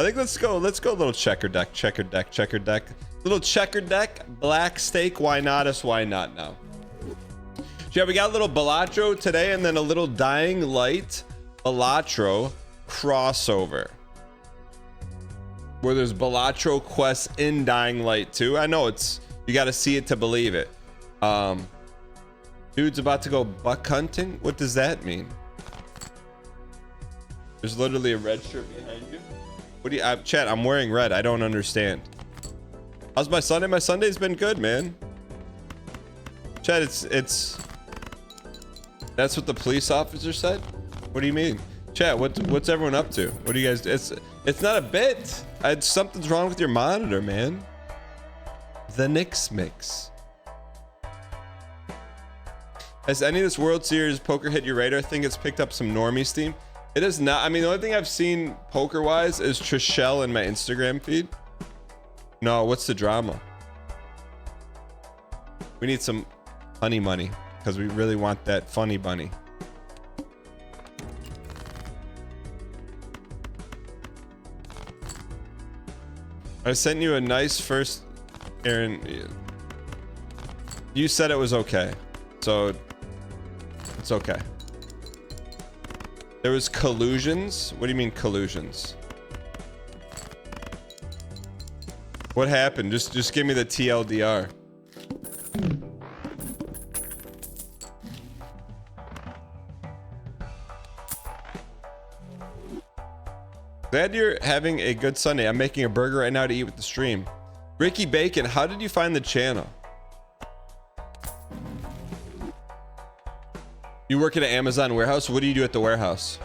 I think let's go a little checker deck. Little checker deck, black stake. Why not us? Why not now? Yeah, we got a little Balatro today and then a little Dying Light Balatro crossover. Where there's Balatro quests in Dying Light too. I know you got to see it to believe it. Dude's about to go buck hunting. What does that mean? There's literally a red shirt behind you. What do you chat? I'm wearing red. I don't understand. How's my Sunday? My Sunday's been good, man. Chat, it's that's what the police officer said. What do you mean? Chat, what's everyone up to? What do you guys? It's not a bit. Something's wrong with your monitor, man. The Knicks mix. Has any of this World Series poker hit your radar? I think it's picked up some normie steam. It is not. I mean, the only thing I've seen poker wise is Trishelle in my Instagram feed. No, what's the drama? We need some honey money because we really want that funny bunny. I sent you a nice first, Aaron. You said it was okay, so it's okay. There was collusions. What do you mean collusions? What happened? Just give me the TLDR. Glad you're having a good Sunday. I'm making a burger right now to eat with the stream. Ricky Bacon, how did you find the channel? You work at an Amazon warehouse? What do you do at the warehouse?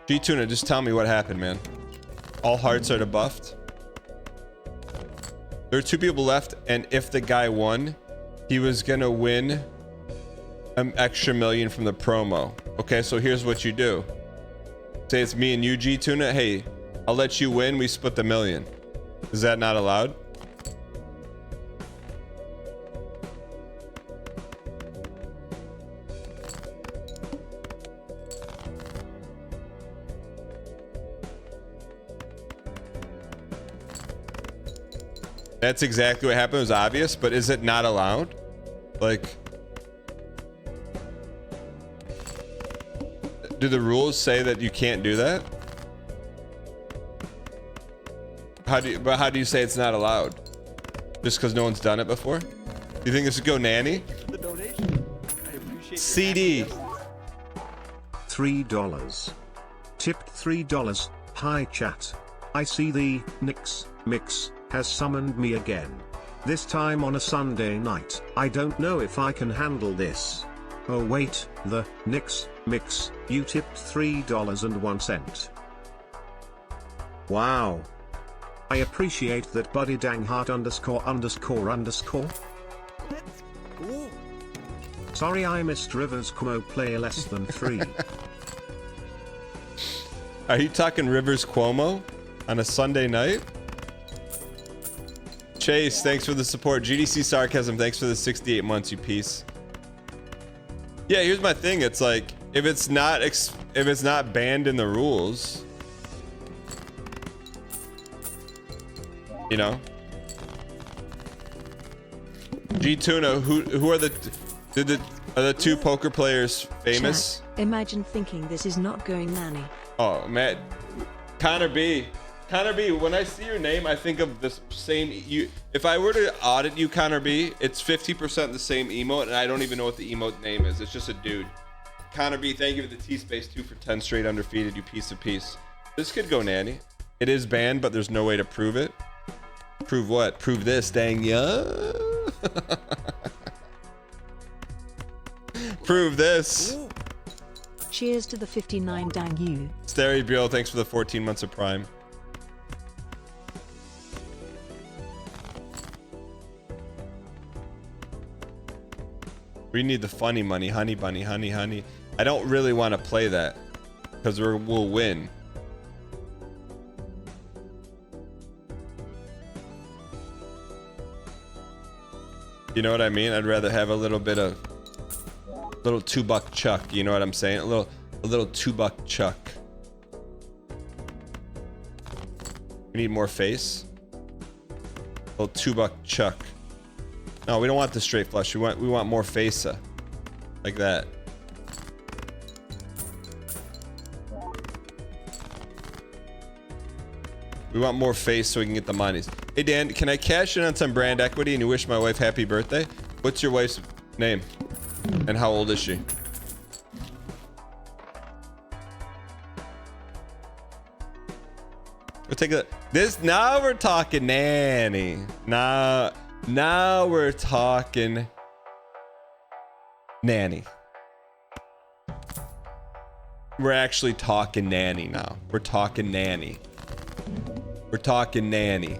G-Tuna, just tell me what happened, man. All hearts are debuffed. There are 2 people left, and if the guy won, he was gonna win an extra million from the promo. Okay, so here's what you do. Say it's me and you, G-Tuna. Hey, I'll let you win. We split the million. Is that not allowed? That's exactly what happened. It was obvious, but is it not allowed? Like, do the rules say that you can't do that? How do you say it's not allowed? Just because no one's done it before? Do you think this would go nanny? The donation. I appreciate CD. $3. Tipped $3. Hi chat. I see the Knicks mix has summoned me again. This time on a Sunday night. I don't know if I can handle this. Oh wait, the Knicks mix, you tipped $3.01. Wow. I appreciate that buddy danghart _____. Cool. Sorry I missed Rivers Cuomo play less than 3. Are you talking Rivers Cuomo on a Sunday night? Chase, thanks for the support. GDC Sarcasm, thanks for the 68 months, you piece. Yeah, here's my thing. It's like, if it's not banned in the rules, you know. G-Tuna, who are the 2 poker players famous? Chat, imagine thinking this is not going nanny. Oh, Matt. Connor B, when I see your name, I think of this same if I were to audit you, Connor B, it's 50% the same emote, and I don't even know what the emote name is. It's just a dude. Connor B, thank you for the T-Space 2 for 10 straight undefeated, you piece of piece. This could go nanny. It is banned, but there's no way to prove it. Prove what? Prove this, dang yeah. Prove this. Ooh. Cheers to the 59 dang you. Starry Bill, thanks for the 14 months of Prime. We need the funny money, honey bunny, honey. I don't really want to play that because we'll win. You know what I mean? I'd rather have a little bit of Little $2 chuck, you know what I'm saying? A little $2 chuck. We need more face. A little $2 chuck. No, we don't want the straight flush. We want more face, like that. We want more face so we can get the monies. Hey Dan, can I cash in on some brand equity and you wish my wife happy birthday? What's your wife's name? And how old is she? We'll take a this now we're talking nanny. Now we're talking nanny. We're actually talking nanny now. We're talking nanny. We're talking nanny.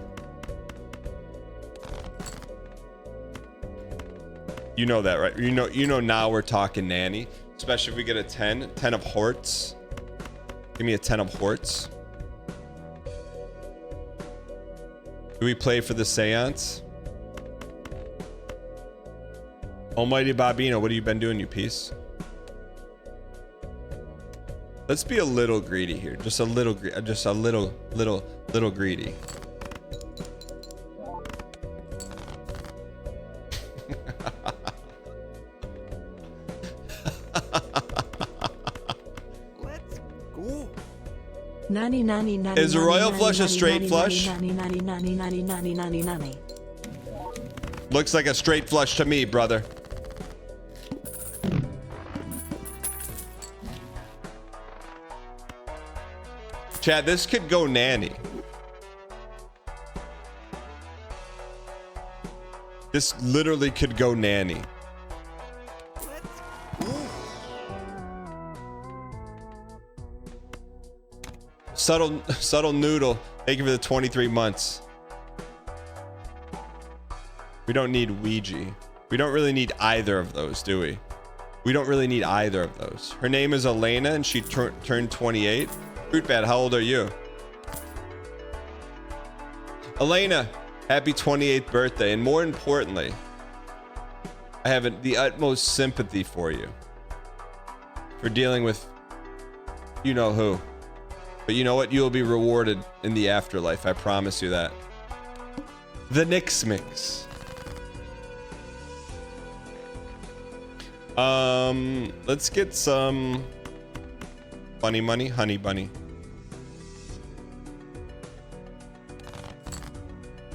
You know that, right? You know now we're talking nanny. Especially if we get a 10 of hearts. Give me a 10 of hearts. Do we play for the seance? Almighty Bobino, what have you been doing, you piece? Let's be a little greedy here. Just a little greedy. Let's go. Nanny, nanny, nanny. Is a royal nanny, flush a nanny, straight nanny, flush? Nanny, nanny, nanny, nanny, nanny, nanny, nanny. Looks like a straight flush to me, brother. Chad, this could go nanny. This literally could go nanny. Subtle noodle. Thank you for the 23 months. We don't need Ouija. We don't really need either of those, do we? We don't really need either of those. Her name is Elena and she turned 28. Fruitbat, how old are you? Elena, happy 28th birthday. And more importantly, I have the utmost sympathy for you. For dealing with you know who. But you know what? You'll be rewarded in the afterlife. I promise you that. The Knicks mix. Let's get some funny money, honey bunny.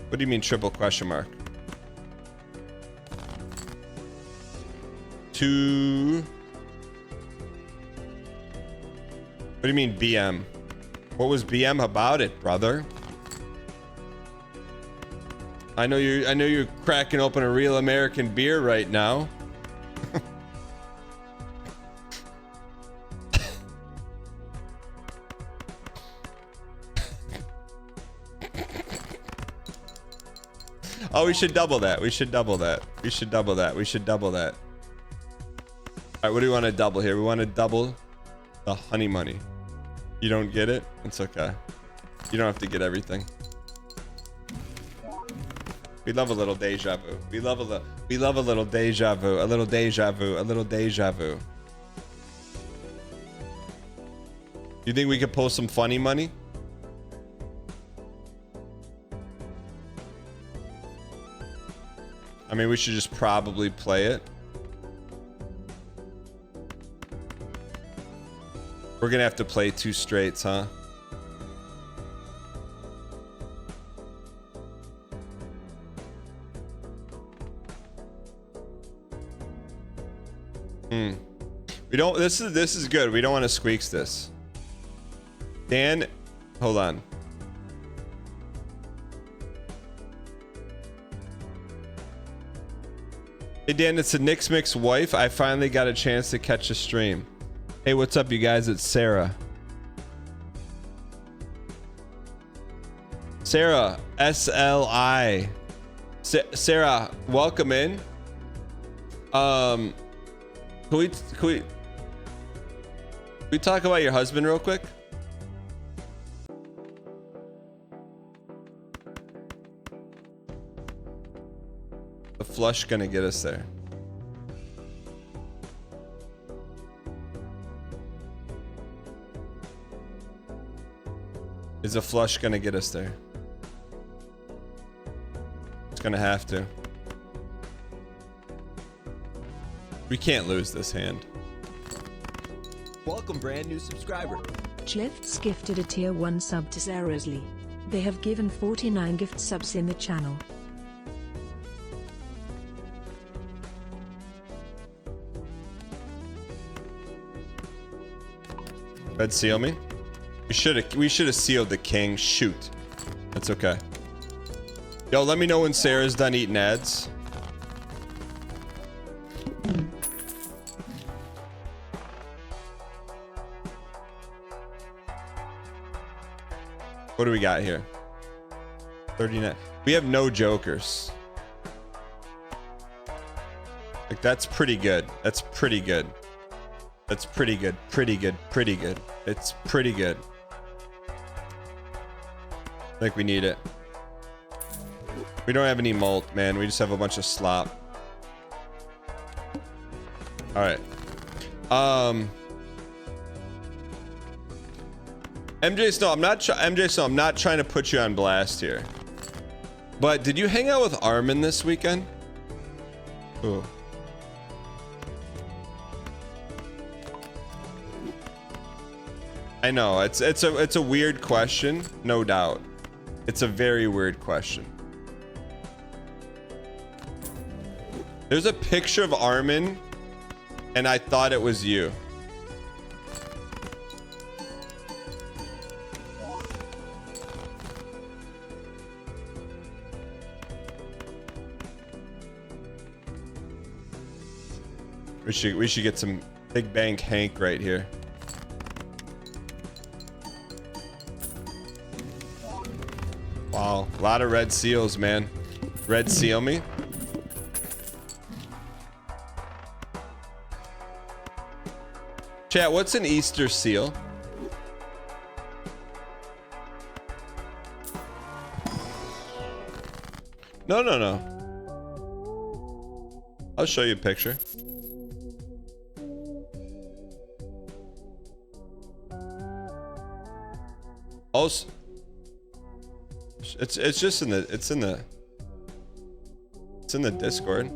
What do you mean triple question mark? Two. What do you mean BM? What was BM about it, brother? I know you're cracking open a real American beer right now. Oh, we should double that. We should double that. We should double that. We should double that. All right, what do we want to double here? We want to double the honey money. You don't get it? It's okay. You don't have to get everything. We love a little deja vu. We love a little deja vu. A little deja vu. A little deja vu. You think we could pull some funny money? I mean, we should just probably play it. We're gonna have to play two straights, huh? We don't. This is good. We don't want to squeaks this. Dan, hold on. Hey Dan, it's a Knicks Mix wife. I finally got a chance to catch a stream. Hey, what's up, you guys? It's Sarah. Sarah, SLI. Sarah, welcome in. Can we talk about your husband real quick? The flush gonna get us there. Is a flush gonna get us there? It's gonna have to. We can't lose this hand. Welcome, brand new subscriber. Chlifts gifted a tier 1 sub to Seriously. They have given 49 gift subs in the channel. Red seal me. We should have sealed the king. Shoot. That's okay. Yo, let me know when Sarah's done eating ads. What do we got here? 39. We have no jokers. Like, that's pretty good. That's pretty good. That's pretty good. Pretty good. Pretty good. It's pretty good. I think we need it. We don't have any malt, man. We just have a bunch of slop. All right. MJ Snow, I'm not trying to put you on blast here. But did you hang out with Armin this weekend? Ooh. I know it's a weird question, no doubt. It's a very weird question. There's a picture of Armin, and I thought it was you. We should get some Big Bang Hank right here. Wow, a lot of red seals, man. Red seal me. Chat, what's an Easter seal? No, no, no. I'll show you a picture. Also, it's just in the Discord.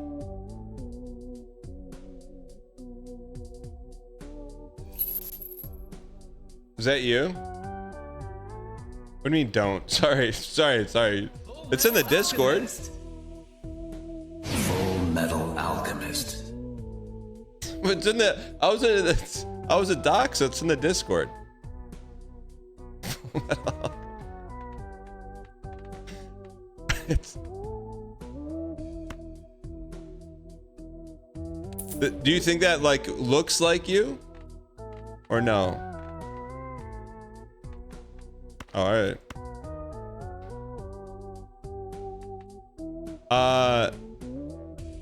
Is that you? What do you mean don't? Sorry. It's in the Discord. Full Metal Alchemist. It's in the I was a doc, so it's in the Discord. Do you think that like looks like you or no? All right.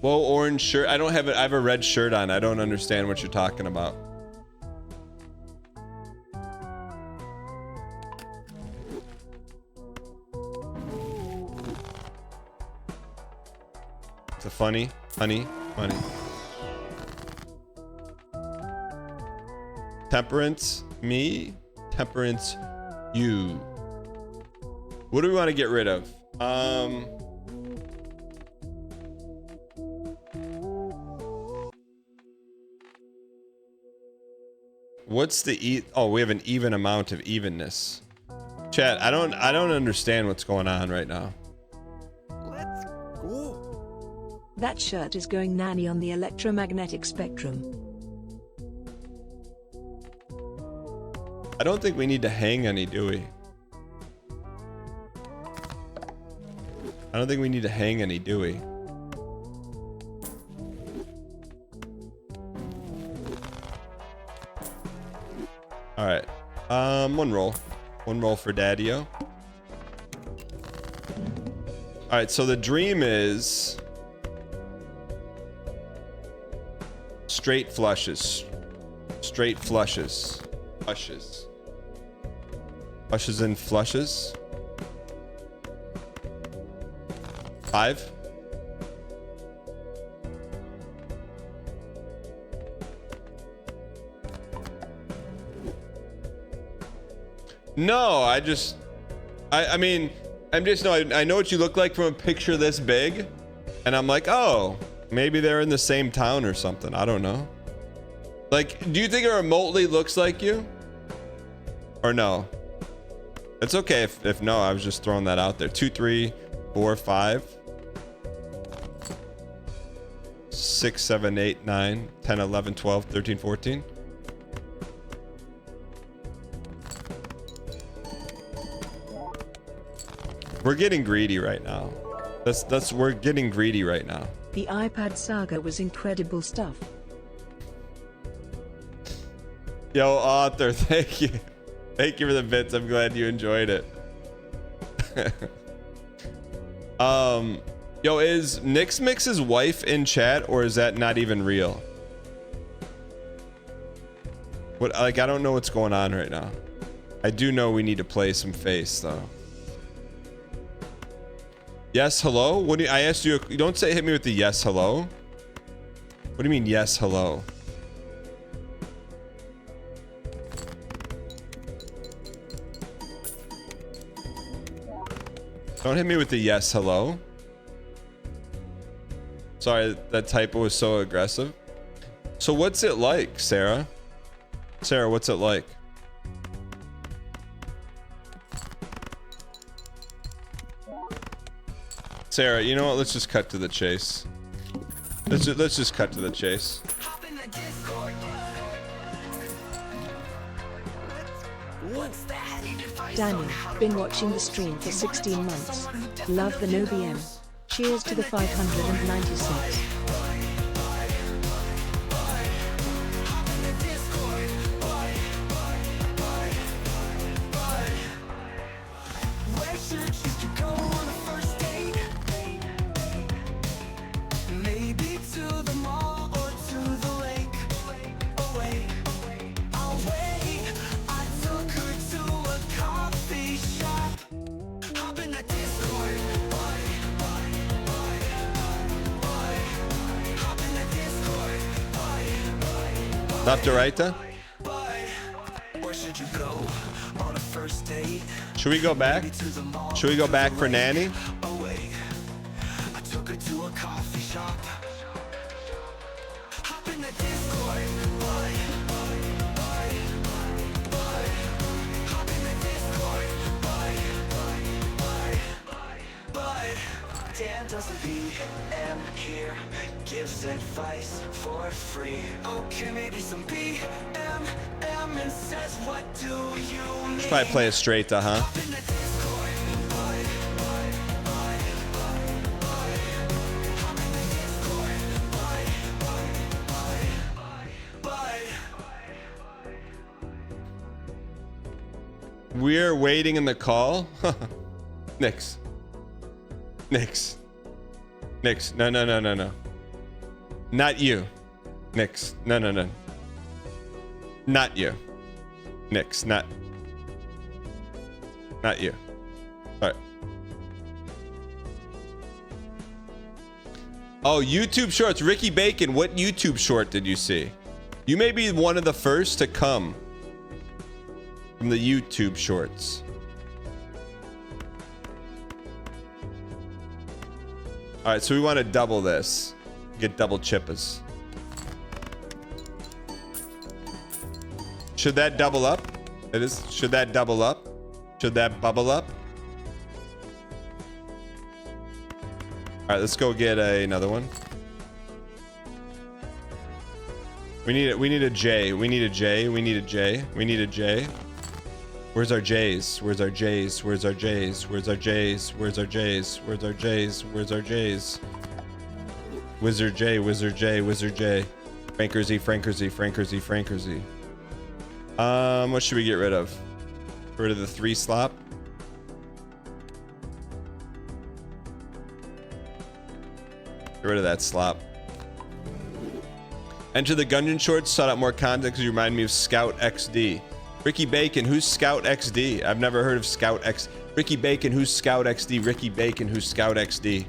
Well, orange shirt. I don't have it. I have a red shirt on. I don't understand what you're talking about. It's a funny. Temperance, me. Temperance, you. What do we want to get rid of? What's the oh, we have an even amount of evenness. Chat, I don't understand what's going on right now. Let's go. That shirt is going nanny on the electromagnetic spectrum. I don't think we need to hang any, do we? I don't think we need to hang any, do we? All right. One roll for Daddy-O. All right, so the dream is straight flushes. Straight flushes. Flushes. Flushes and flushes. 5. No, I just I mean, I'm just no. I know what you look like from a picture this big, and I'm like, oh, maybe they're in the same town or something. I don't know. Like, do you think it remotely looks like you? Or no? It's okay if no. I was just throwing that out there. 2, 3, 4, 5, 6, 7, 8, 9, 10, 11, 12, 13, 14. We're getting greedy right now. We're getting greedy right now. The iPad saga was incredible stuff. Yo, author, thank you. Thank you for the bits. I'm glad you enjoyed it. Yo, is Nix Mix's wife in chat, or is that not even real? What, like, I don't know what's going on right now. I do know we need to play some face though. Yes, hello? What do you, I asked you, you don't say hit me with the yes, hello. What do you mean yes, hello? Don't hit me with the yes, hello. Sorry, that typo was so aggressive. So what's it like, Sarah? Sarah, what's it like? Sarah, you know what? Let's just cut to the chase. Let's just cut to the chase. Danny, been watching the stream for 16 months. Love the no BM. Cheers to the 596. Left to right then? Should we go back? Should we go back for Nanny? Dan does the BM here, gives advice for free. Okay, maybe some BM and says, what do you mean? Should probably play it straight to, huh? We're waiting in the call. Nix. Nix. Nix. No, no, no, no, no. Not you. Nix. No, no, no. Not you. Nix. Not you. All right. Oh, YouTube Shorts. Ricky Bacon. What YouTube short did you see? You may be one of the first to come from the YouTube Shorts. All right, so we want to double this. Get double chippas. Should that double up? It is. Should that double up? Should that bubble up? All right, let's go get another one. We need a J. We need a J. We need a J. We need a J. Where's our J's? Where's our J's? Where's our J's? Where's our J's? Where's our J's? Where's our J's? Where's our J's? Wizard J, Wizard J, Wizard J. Frankerzy, Frankerzy, Frankerzy, Frankerzy. What should we get rid of? Get rid of the 3 slop? Get rid of that slop. Enter the Gungeon Shorts, sought out more context. You remind me of Scout XD. Ricky Bacon, who's Scout XD? I've never heard of Scout X. Ricky Bacon, who's Scout XD? Ricky Bacon, who's Scout XD?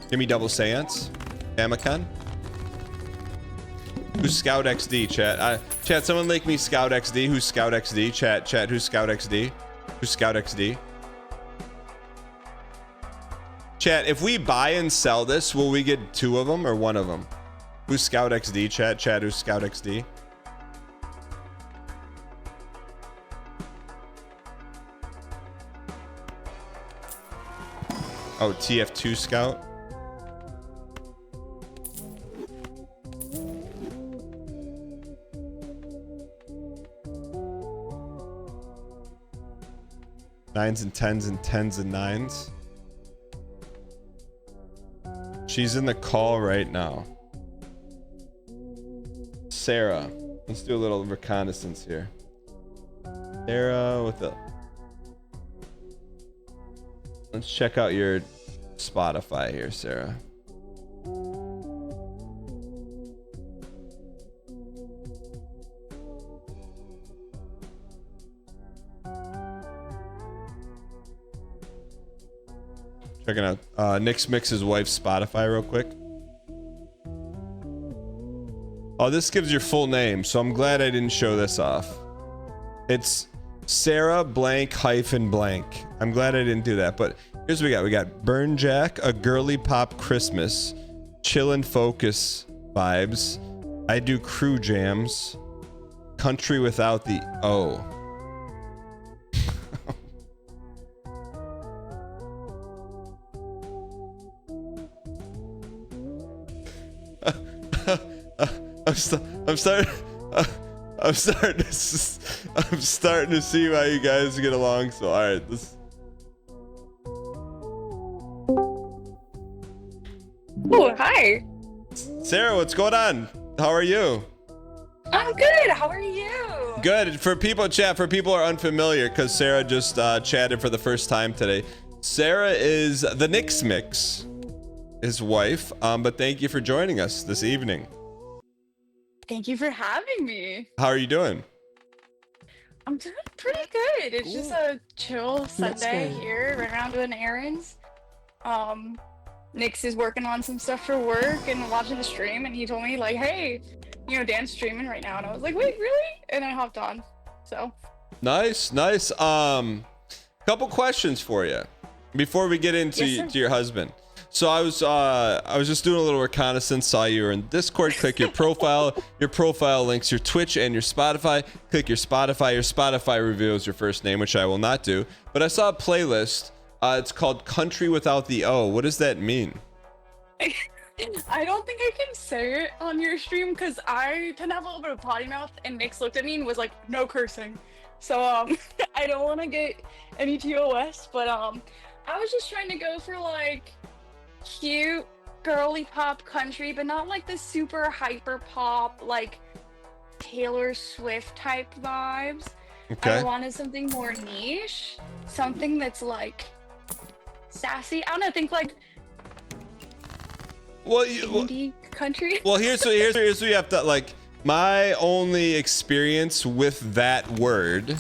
Give me double seance. Famicon. Who's Scout XD, chat? Chat, someone make me Scout XD. Who's Scout XD? Chat, who's Scout XD? Who's Scout XD? Chat, if we buy and sell this, will we get 2 of them or 1 of them? Who's Scout XD? Chat, who's Scout XD? Oh, TF2 Scout. Nines and tens and tens and nines. She's in the call right now. Sarah. Let's do a little reconnaissance here. Sarah with the... Let's check out your Spotify here, Sarah. Checking out Nick's Mix's wife's Spotify real quick. Oh, this gives your full name, so I'm glad I didn't show this off. It's Sarah blank hyphen blank. I'm glad I didn't do that, but here's what we got. We got Burn Jack, A Girly Pop Christmas, Chillin' Focus Vibes, I Do Crew Jams, Country Without the O. I'm starting to see why you guys get along. So all right, this. Oh, hi. Sarah, what's going on? How are you? I'm good. How are you? Good. For people who are unfamiliar, because Sarah just chatted for the first time today. Sarah is the Nick's Mix, his wife. But thank you for joining us this evening. Thank you for having me. How are you doing? I'm doing pretty good. It's just a chill Sunday here, right around doing errands. Nix is working on some stuff for work and watching the stream, and he told me like, hey, you know, Dan's streaming right now, and I was like, wait, really? And I hopped on. So nice. Couple questions for you before we get into to your husband. So I was just doing a little reconnaissance, saw you were in Discord. Click your profile. Your profile links your Twitch and your Spotify. Click your Spotify. Your Spotify reveals your first name, which I will not do. But I saw a playlist. It's called Country Without the O. What does that mean? I don't think I can say it on your stream because I tend to have a little bit of potty mouth, and Nix looked at me and was like, no cursing. So I don't want to get any TOS, but I was just trying to go for like cute girly pop country, but not like the super hyper pop like Taylor Swift type vibes. Okay. I wanted something more niche, something that's like sassy. I don't know, think like indie country. Well, here's what you have to like. My only experience with that word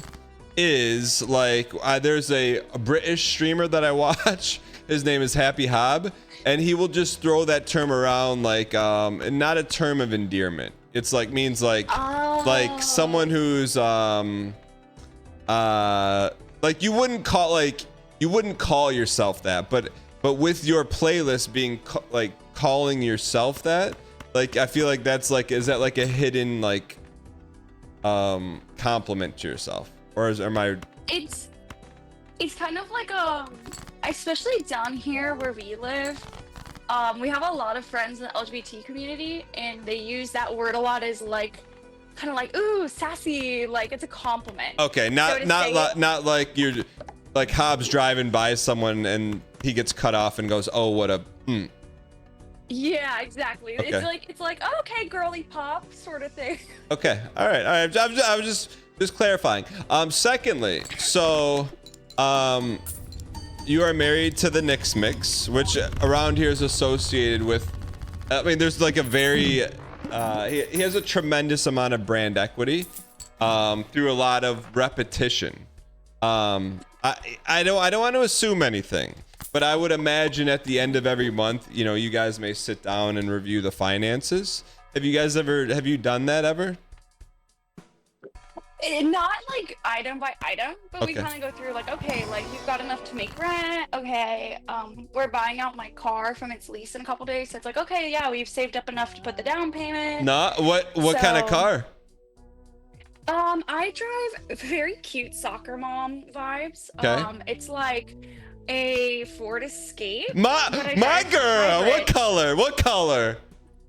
is like there's a British streamer that I watch. His name is Happy Hob, and he will just throw that term around like and not a term of endearment. It's like means like someone who's like you wouldn't call yourself that, but with your playlist being like calling yourself that, like I feel like that's like, is that like a hidden like compliment to yourself, or am I? It's kind of like especially down here where we live, we have a lot of friends in the LGBT community, and they use that word a lot as like kind of like, ooh, sassy, like it's a compliment. Okay, not like you're like Hobbs driving by someone and he gets cut off and goes, oh, what a Yeah, exactly. Okay. It's like okay, girly pop sort of thing. Okay, all right. I was just clarifying. Secondly, so you are married to the Nick's Mix, which around here is associated with, I mean, there's like a very he has a tremendous amount of brand equity through a lot of repetition. I don't want to assume anything, but I would imagine at the end of every month, you know, you guys may sit down and review the finances. Have you done that ever? Not like item by item, but we Okay. kind of go through like, okay, like you've got enough to make rent. Okay, we're buying out my car from its lease in a couple days, so it's like, okay, yeah, we've saved up enough to put the down payment. Nah, what kind of So, car? I drive very cute soccer mom vibes. Okay. It's like a Ford Escape. My but I my drive girl. What hybrid. color? What color?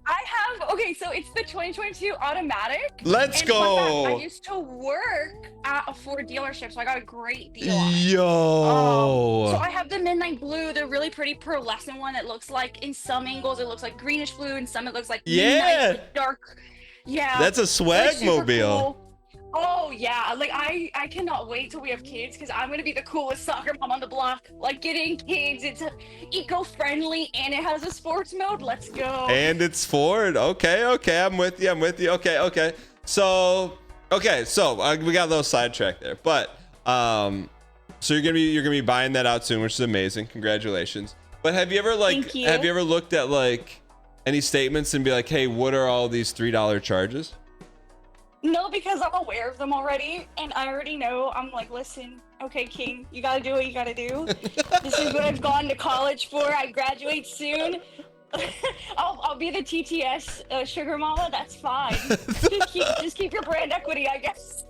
I have, okay, so it's the 2022 automatic. Let's And fun fact, go. I used to work at a Ford dealership, so I got a great deal on it. Yo. So I have the midnight blue, the really pretty pearlescent one that looks like, in some angles it looks like greenish blue, and some it looks like midnight, like dark. Yeah. That's a swag super mobile. cool. Oh yeah, like I cannot wait till we have kids because I'm gonna be the coolest soccer mom on the block. Like getting kids, it's eco-friendly and it has a sports mode. Let's go. And it's Ford. Okay, I'm with you. Okay. So we got a little sidetracked there, but so you're gonna be buying that out soon, which is amazing. Congratulations. But have you ever Thank you. have you ever looked at like any statements and be like, hey, what are all these $3 charges? No, because I'm aware of them already, and I already know. I'm like, listen, okay, King, you gotta do what you gotta do. This is what I've gone to college for. I graduate soon. I'll be the TTS sugar mama. That's fine. just keep your brand equity, I guess.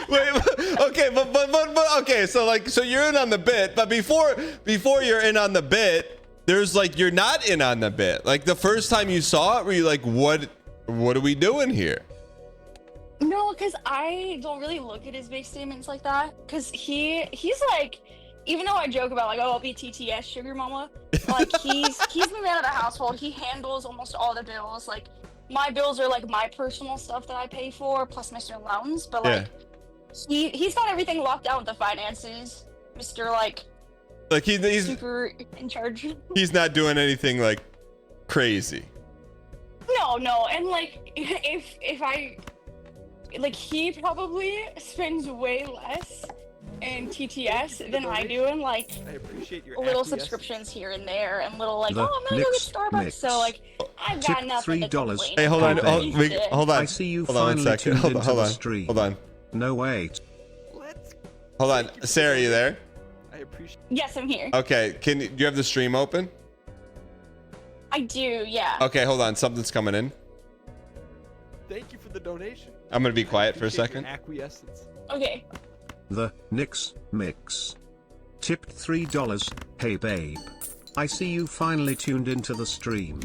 Wait, okay, but okay, so you're in on the bit, but before you're in on the bit, there's like you're not in on the bit. Like the first time you saw it, were you like, what are we doing here? No, because I don't really look at his big statements like that. Because he's like, even though I joke about like, oh, I'll be TTS sugar mama, like he's the man of the household. He handles almost all the bills. Like my bills are like my personal stuff that I pay for, plus my student loans. But like he's got everything locked down with the finances. Mr. Like he's super in charge. He's not doing anything like crazy. No, and like if I like he probably spends way less in TTS than I do in like I appreciate your little acquiescence. subscriptions here and there and little like, The oh, I'm gonna go get Knicks Starbucks. mix. So like I've got Tip nothing to $3. complain Hey, hold on, about. hold on. I see you Hold on one finally second. tuned Hold into on, the stream. hold on. No, wait. Let's. Hold on. Sarah, you there? I appreciate. Yes, I'm here. Okay, do you have the stream open? I do, yeah. Okay, hold on. Something's coming in. Thank you for the donation. I'm gonna be quiet I for a appreciate second. your acquiescence. Okay. The Knicks mix. Tipped $3. Hey babe. I see you finally tuned into the stream.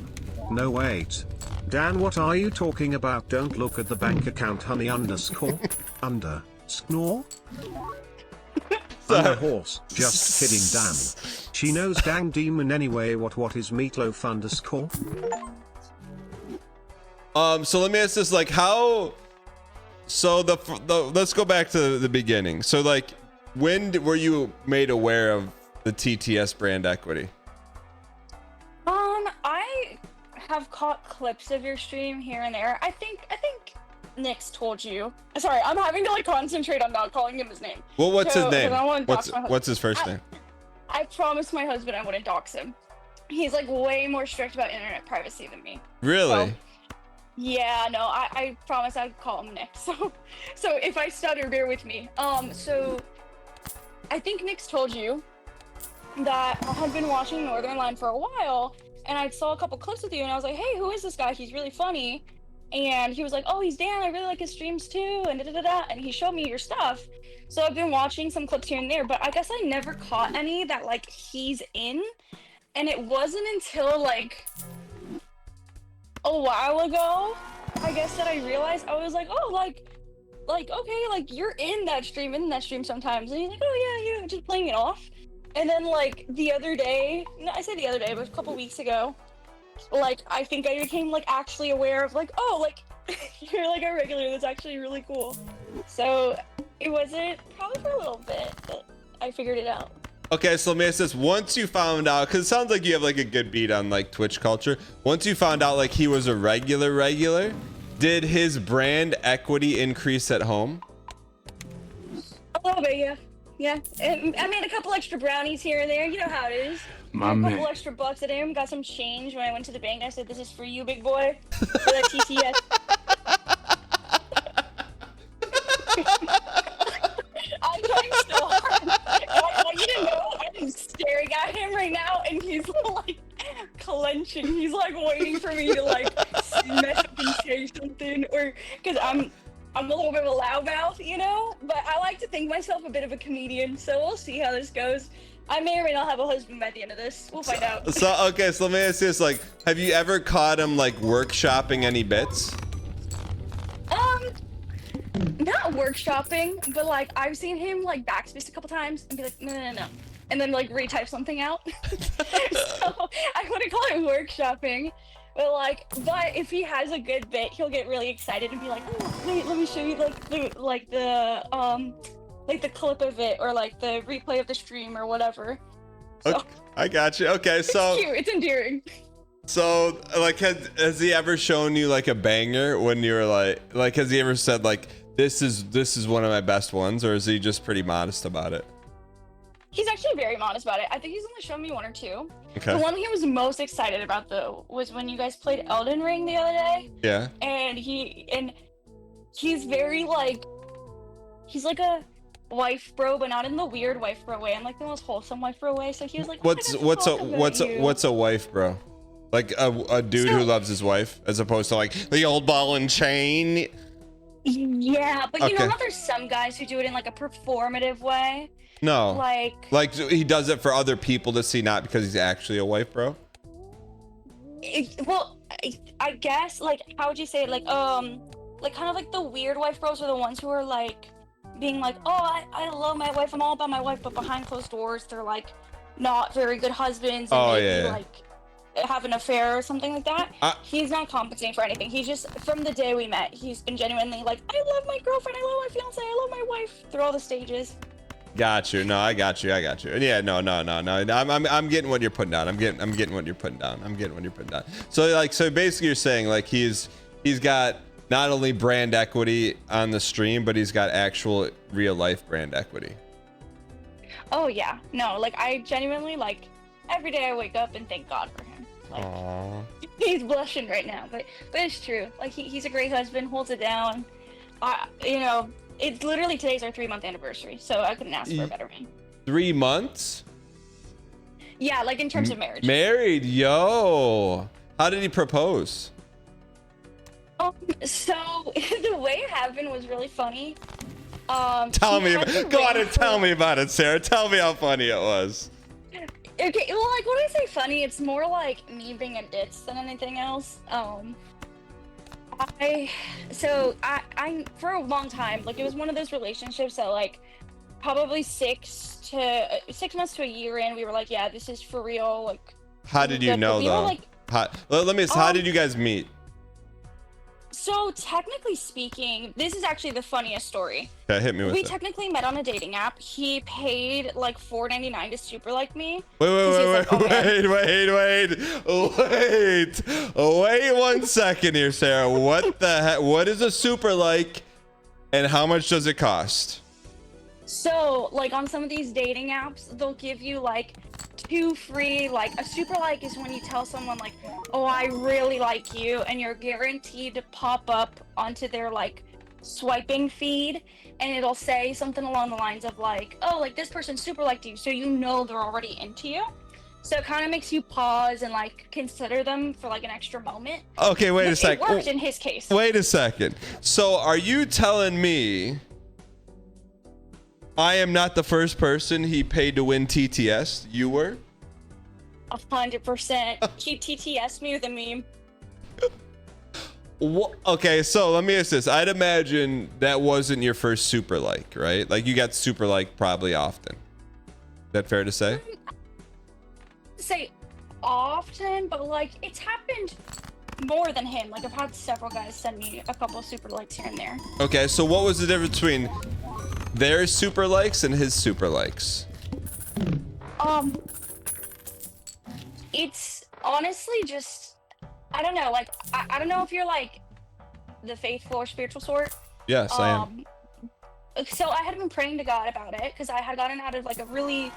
No, wait. Dan, what are you talking about? Don't look at the bank account, honey. Underscore. Snore. Under horse. Just kidding, Dan. She knows dang demon anyway. What is meatloaf underscore? So let me ask this, like how, so the let's go back to the beginning. So like, when were you made aware of the TTS brand equity? I have caught clips of your stream here and there. I think Nick's told you. Sorry, I'm having to like concentrate on not calling him his name. Well, what's his name? 'cause I wanna dox my What's his first name? I promised my husband I wouldn't dox him. He's like way more strict about internet privacy than me. Really? So, yeah, no, I promise I'd call him Nick. So if I stutter, bear with me. So I think Nick's told you that I had been watching Northern Line for a while, and I saw a couple clips with you, and I was like, hey, who is this guy? He's really funny. And he was like, oh, he's Dan. I really like his streams too, and da-da-da-da. And he showed me your stuff. So I've been watching some clips here and there, but I guess I never caught any that like he's in. And it wasn't until like a while ago, I guess, that I realized. I was like, oh, like okay, like you're in that stream sometimes. And he's like, oh yeah, just playing it off. And then like the other day, no, I say the other day, but a couple weeks ago, like I think I became like actually aware of like, oh, like you're like a regular. That's actually really cool. So it wasn't probably for a little bit that I figured it out. Okay, so let me ask this. Once you found out, because it sounds like you have like a good beat on like Twitch culture. Once you found out like he was a regular, did his brand equity increase at home? A little bit, yeah. Yeah, and I made a couple extra brownies here and there. You know how it is. My a man. couple extra bucks at him. Got some change when I went to the bank. I said, "This is for you, big boy." For that TTS. I'm trying so hard. And I want you to know I'm staring at him right now, and he's like clenching. He's like waiting for me to like mess up and say something, or because I'm a little bit of a loudmouth, you know. But I like to think myself a bit of a comedian, so we'll see how this goes. I may or may not have a husband by the end of this. We'll find out. So okay, so let me ask you this: like, have you ever caught him like workshopping any bits? Not workshopping, but like I've seen him like backspace a couple times and be like, no, and then like retype something out. So I wouldn't call it workshopping, but if he has a good bit, he'll get really excited and be like, oh, wait, let me show you like the clip of it, or like the replay of the stream or whatever. So, Okay, I got you. Okay, so it's cute, it's endearing. so like has he ever shown you like a banger when you were like has he ever said like this is one of my best ones, or is he just pretty modest about it? He's actually very modest about it. I think he's only shown me one or two. Okay. The one he was most excited about though was when you guys played Elden Ring the other day. Yeah. And he's very like, he's like a wife bro, but not in the weird wife bro way. I'm like the most wholesome wife bro way. So he was like, What's a wife, bro? Like a dude who loves his wife, as opposed to like the old ball and chain. Yeah, but you Okay. know how there's some guys who do it in like a performative way. No. Like he does it for other people to see, not because he's actually a wife, bro. I guess, like, how would you say it? Like kind of like the weird wife bros are the ones who are like being like, oh, I love my wife, I'm all about my wife, but behind closed doors they're like not very good husbands, and maybe like have an affair or something like that. He's not compensating for anything. He's just, from the day we met, he's been genuinely like, I love my girlfriend, I love my fiance, I love my wife, through all the stages. Got you. No, I got you. Yeah, no. I'm getting what you're putting down. I'm getting what you're putting down. So basically you're saying like he's got not only brand equity on the stream, but he's got actual real life brand equity. Oh yeah, no, like I genuinely, like, every day I wake up and thank God for him. Like, aww. He's blushing right now, but it's true. Like he's a great husband, holds it down. You know, it's literally, today's our 3-month anniversary, so I couldn't ask for a better man. 3 months? Yeah, like in terms of marriage. Married, yo. How did he propose? So the way it happened was really funny. Tell me about it, Sarah. Tell me how funny it was. Okay, well, like, when I say funny, it's more like me being a ditz than anything else. I for a long time, like, it was one of those relationships that, like, probably 6 months to a year in, we were like, yeah, this is for real. Like, how did you know, though? How did you guys meet? So technically speaking, this is actually the funniest story. Yeah, hit me with it. We technically met on a dating app. He paid like $4.99 to super like me. Wait 1 second here, Sarah. What the heck? What is a super like, and how much does it cost? So, like, on some of these dating apps, they'll give you like 2 free, like, a super like is when you tell someone like, oh, I really like you, and you're guaranteed to pop up onto their like swiping feed, and it'll say something along the lines of like, oh, like, this person super liked you, so you know they're already into you. So it kind of makes you pause and like consider them for like an extra moment. Okay, wait a second. It worked in his case. Wait a second. So are you telling me I am not the first person he paid to win TTS? You were? 100%. Keep TTS me with a meme. Okay, so let me ask this. I'd imagine that wasn't your first super like, right? Like, you got super like probably often. Is that fair to say? Say often, but like, it's happened more than him. Like, I've had several guys send me a couple super likes here and there. Okay, so what was the difference between their super likes and his super likes? It's honestly just, I don't know, like, I don't know if you're like the faithful or spiritual sort. Yes, I am. So I had been praying to God about it because I had gotten out of like a really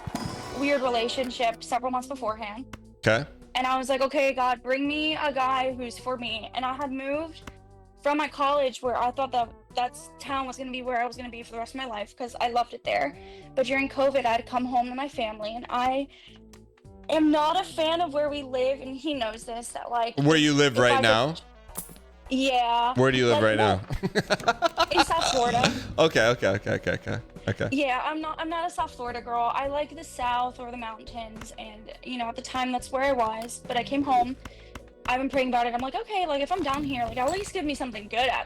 weird relationship several months beforehand. Okay. And I was like, okay, God, bring me a guy who's for me. And I had moved from my college where I thought that town was gonna be where I was gonna be for the rest of my life because I loved it there. But during COVID, I had to come home to my family, and I am not a fan of where we live, and he knows this. That like Where you live if I right would- now? Yeah. Where do you live Like, right now? In South Florida. Okay. Yeah, I'm not a South Florida girl. I like the South or the mountains, and you know, at the time that's where I was. But I came home. I've been praying about it. I'm like, okay, like if I'm down here, like at least give me something good out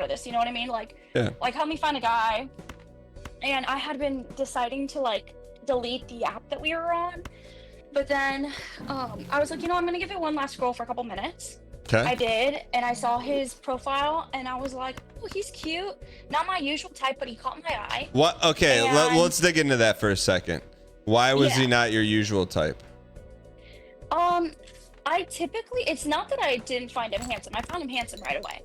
of this. You know what I mean? Like, Yeah. like help me find a guy. And I had been deciding to like delete the app that we were on, but then I was like, you know, I'm gonna give it one last scroll for a couple minutes. Okay. I did, and I saw his profile, and I was like, oh, he's cute. Not my usual type, but he caught my eye. What? Okay, And- let's dig into that for a second. Why was he Yeah. not your usual type? I typically, it's not that I didn't find him handsome. I found him handsome right away.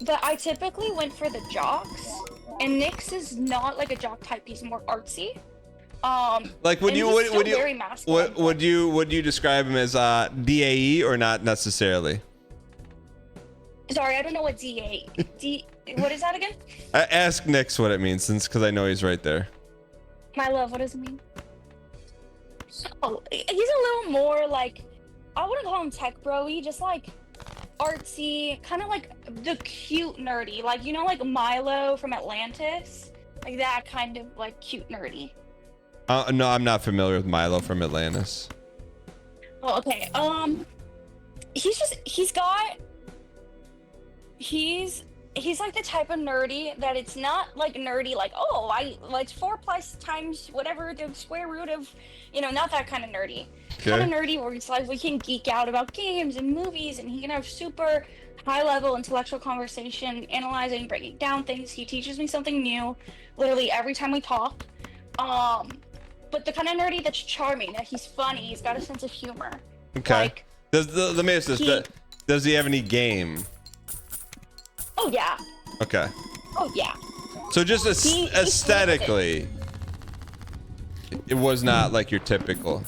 But I typically went for the jocks, and Nick's is not like a jock type. He's more artsy. Like would and you he's would, still would you very masculine. would you describe him as DAE or not necessarily? Sorry, I don't know what what is that again? Ask Nix what it means, since because I know he's right there. My love, what does it mean? Oh, he's a little more like, I wouldn't call him tech bro-y, just like artsy, kind of like the cute nerdy, like, you know, like Milo from Atlantis, like that kind of like cute nerdy. No, I'm not familiar with Milo from Atlantis. Oh, okay. He's like the type of nerdy that it's not like nerdy like, oh, I like 4 plus times whatever the square root of, you know, not that kind of nerdy. Kind of nerdy where it's like we can geek out about games and movies, and he can have super high level intellectual conversation, analyzing, breaking down things. He teaches me something new literally every time we talk. But the kind of nerdy that's charming, that he's funny, he's got a sense of humor. Okay. Like, Let me ask this. Does he have any game? oh yeah. Okay. Oh yeah. So just He- aesthetically, it was not like your typical.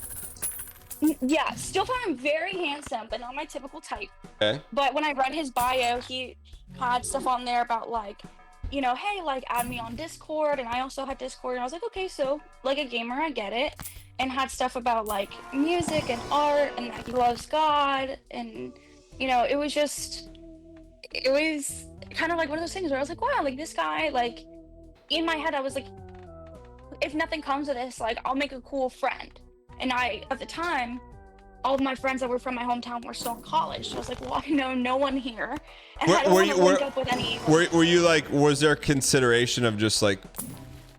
Yeah, still found him very handsome, but not my typical type. Okay. But when I read his bio, he had stuff on there about like, you know, hey, like add me on Discord, and I also had Discord, and I was like, okay, so like a gamer, I get it, and had stuff about like music and art, and that he loves God, and you know, it was kind of like one of those things where I was like, wow, like this guy, like in my head, I was like, if nothing comes of this, like I'll make a cool friend. And at the time, all of my friends that were from my hometown were still in college. So I was like, well, I know no one here. And I don't want to link up with any. Were you like, was there consideration of just like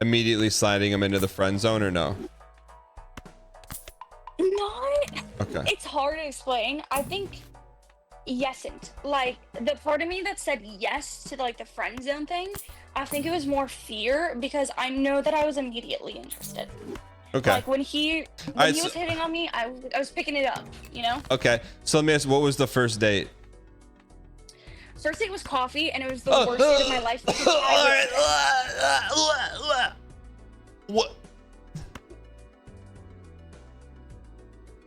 immediately sliding him into the friend zone or no? Not. Okay. It's hard to explain. I think yesn't. Like the part of me that said yes to like the friend zone thing, I think it was more fear because I know that I was immediately interested. Okay. Like when he was hitting on me, I was picking it up, you know? Okay. So let me ask, what was the first date? First date was coffee, and it was the worst date of my life. Because What?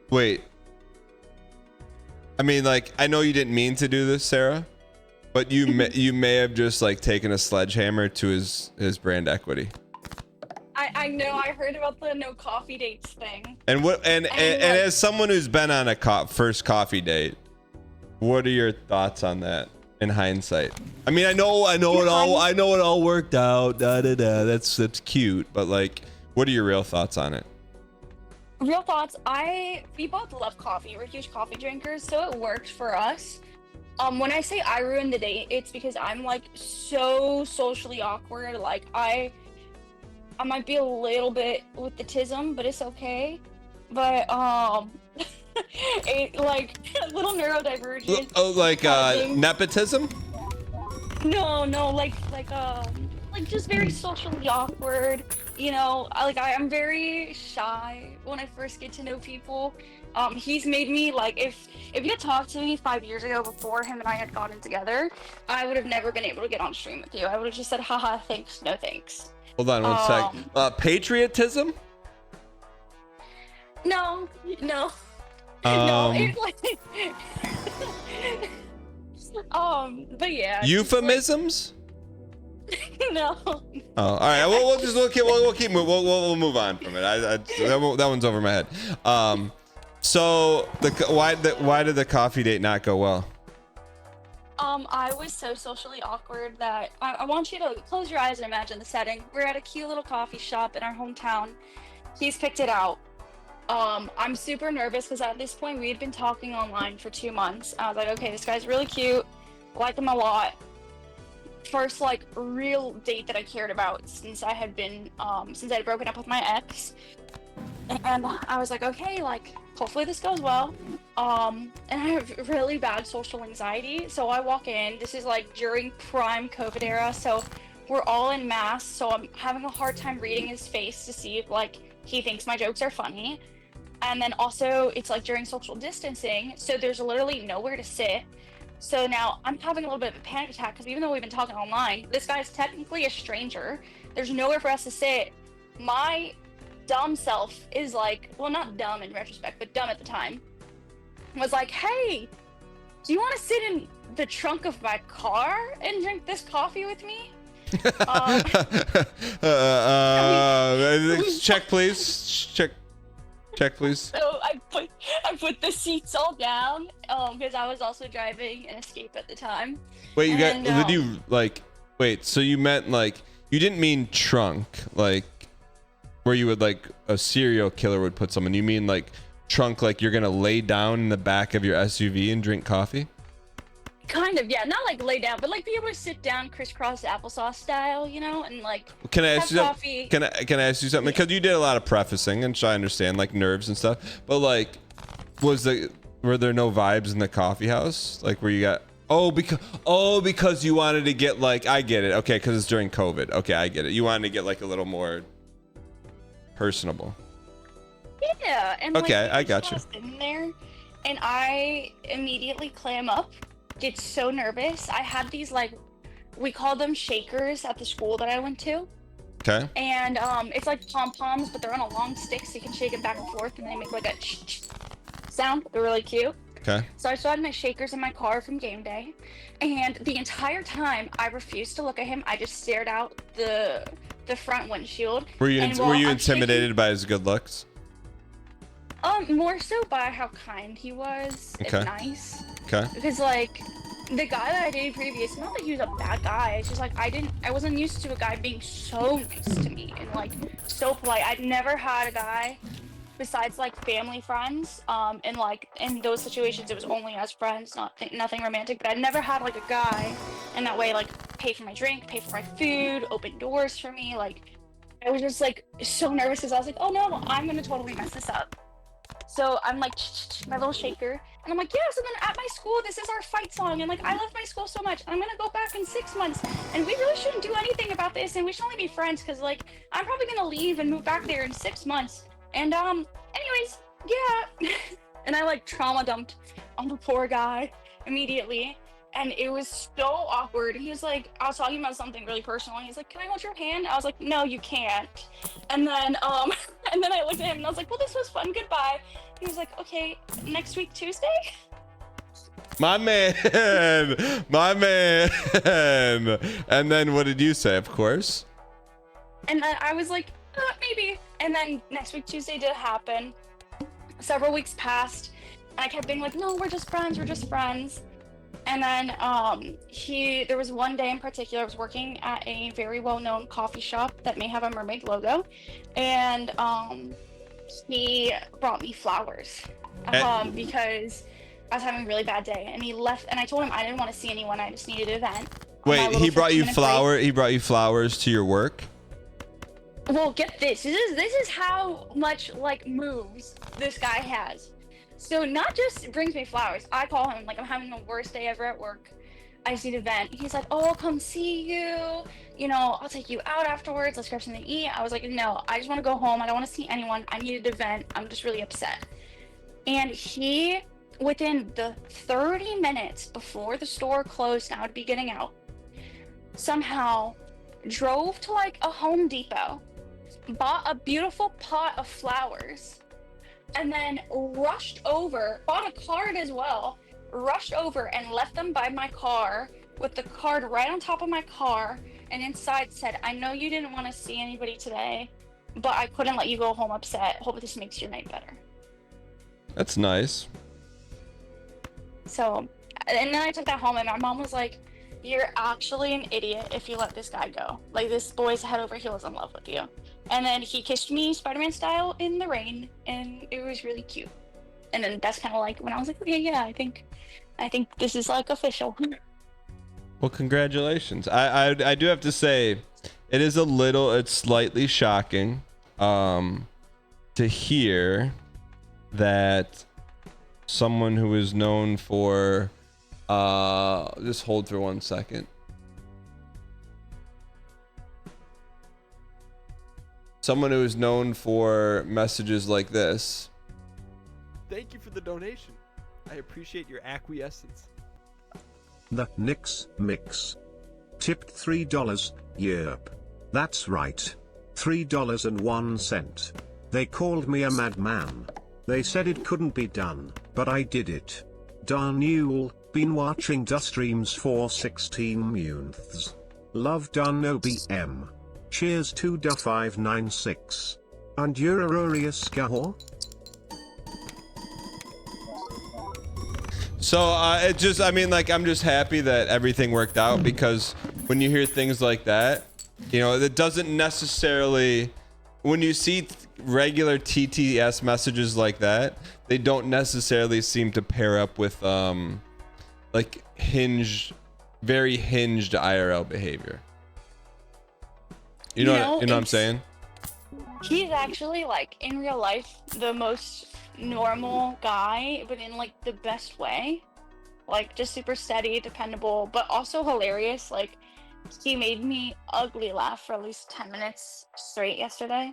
Wait. I mean, like, I know you didn't mean to do this, Sarah, but you may have just like taken a sledgehammer to his brand equity. I know, I heard about the no coffee dates thing. And what? And as someone who's been on a first coffee date, what are your thoughts on that in hindsight? I mean, I know it all worked out. That's cute, but like, what are your real thoughts on it? Real thoughts, we both love coffee. We're huge coffee drinkers, so it worked for us. When I say I ruined the date, it's because I'm like so socially awkward. Like I might be a little bit with the tism, but it's okay. But it like a little neurodivergent. Oh, like nepotism? No, like just very socially awkward. You know, I'm very shy when I first get to know people. He's made me like, if you had talked to me 5 years ago before him and I had gotten together, I would have never been able to get on stream with you. I would have just said, haha, thanks, no thanks. Hold on one sec. Patriotism? No. No, it's like but yeah. Euphemisms? No. Oh, all right. We'll keep moving. We'll move on from it. That one's over my head. So why did the coffee date not go well? I was so socially awkward that I want you to close your eyes and imagine the setting. We're at a cute little coffee shop in our hometown. He's picked it out. I'm super nervous because at this point we had been talking online for 2 months. I was like, okay, this guy's really cute. Like him a lot. First like real date that I cared about since I had broken up with my ex. And I was like, okay, like hopefully this goes well. And I have really bad social anxiety. So I walk in, this is like during prime COVID era. So we're all in masks. So I'm having a hard time reading his face to see if like he thinks my jokes are funny. And then also it's like during social distancing. So there's literally nowhere to sit. So now I'm having a little bit of a panic attack because even though we've been talking online, this guy's technically a stranger. There's nowhere for us to sit. My dumb self is like, well, not dumb in retrospect, but dumb at the time, was like, hey, do you want to sit in the trunk of my car and drink this coffee with me? Check, please. Check, please. So I put the seats all down because I was also driving an Escape at the time. Wait, so you meant like, you didn't mean trunk, like where you would like a serial killer would put someone. You mean like trunk, like you're gonna lay down in the back of your SUV and drink coffee? Kind of, yeah. Not like lay down, but like be able to sit down crisscross applesauce style, you know, and like can I ask you coffee. Can I ask you something? Because you did a lot of prefacing, and I understand like nerves and stuff. But like, were there no vibes in the coffee house? Like where you got because you wanted to get like, I get it. Okay, because it's during COVID. Okay, I get it. You wanted to get like a little more personable. Yeah, and okay, like, I got you. Sitting there, and I immediately clam up. Get so nervous. I had these like, we called them shakers at the school that I went to. Okay. And it's like pom-poms, but they're on a long stick, so you can shake it back and forth, and they make like a sound. They're really cute. Okay. So I still had my shakers in my car from game day, and the entire time I refused to look at him. I just stared out the front windshield. Were you intimidated by his good looks? More so by how kind he was and nice. Okay. Because like the guy that I dated previous, not that he was a bad guy, it's just like I wasn't used to a guy being so nice to me and like so polite. I'd never had a guy besides like family friends, and like in those situations it was only as friends, nothing romantic, but I'd never had like a guy in that way, like pay for my drink, pay for my food, open doors for me. Like I was just like so nervous because I was like, oh no, I'm gonna totally mess this up. So I'm like my little shaker, and I'm like, yeah, so then at my school, this is our fight song, and like I love my school so much. I'm gonna go back in 6 months, and we really shouldn't do anything about this, and we should only be friends, because like I'm probably gonna leave and move back there in 6 months. And anyways, yeah. And I like trauma dumped on the poor guy immediately, and it was so awkward. He was like, I was talking about something really personal, and he's like, can I hold your hand? I was like, no, you can't. And then and then I looked at him and I was like, well, this was fun, goodbye. He was like, okay, next week Tuesday. My man. And then what did you say? Of course. And then I was like, maybe. And then next week Tuesday did happen. Several weeks passed, and I kept being like, no, we're just friends. And then there was one day in particular, I was working at a very well-known coffee shop that may have a mermaid logo, and he brought me flowers because I was having a really bad day, and he left, and I told him I didn't want to see anyone, I just needed an event. Wait, he brought you flowers to your work? Well, get this. This is how much like moves this guy has. So not just brings me flowers. I call him like I'm having the worst day ever at work. I just need an event. He's like, oh, I'll come see you. You know, I'll take you out afterwards. Let's grab something to eat. I was like, no, I just want to go home. I don't want to see anyone. I need an event. I'm just really upset. And he, within the 30 minutes before the store closed and I would be getting out, somehow drove to like a Home Depot, bought a beautiful pot of flowers, and then rushed over, bought a card as well, rushed over and left them by my car with the card right on top of my car, and inside said, "I know you didn't want to see anybody today, but I couldn't let you go home upset. Hope this makes your night better." That's nice. So, and then I took that home, and my mom was like, "You're actually an idiot if you let this guy go. Like, this boy's head over heels in love with you." And then he kissed me Spider-Man style in the rain, and it was really cute. And then that's kind of like when I was like, okay, yeah, I think this is like official. Well, congratulations. I do have to say, it's slightly shocking to hear that someone who is known for just hold for 1 second. Someone who is known for messages like this. Thank you for the donation. I appreciate your acquiescence. The Nix Mix. Tipped $3. Yep. That's right. $3.01. They called me a madman. They said it couldn't be done, but I did it. Darn you, been watching the streams for 16 months. Love done OBM. Cheers to da 596. And you're a Rorius. So it just, I mean, like, I'm just happy that everything worked out, because when you hear things like that, you know, it doesn't necessarily, when you see regular TTS messages like that, they don't necessarily seem to pair up with like very hinged IRL behavior. You know what I'm saying? He's actually, like, in real life, the most normal guy, but in, like, the best way. Like, just super steady, dependable, but also hilarious. Like, he made me ugly laugh for at least 10 minutes straight yesterday.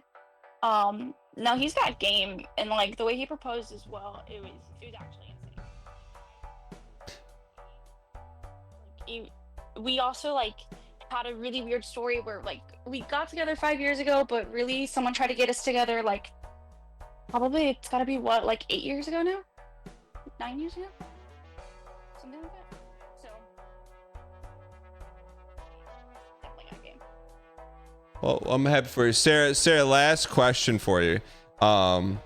Now he's got game, and, like, the way he proposed as well, it was actually insane. We also, like, had a really weird story where, like, we got together 5 years ago, but really someone tried to get us together, like, probably it's gotta be what, like 8 years ago now? 9 years ago? Something like that. So definitely got game. Well, I'm happy for you. Sarah, last question for you. Coming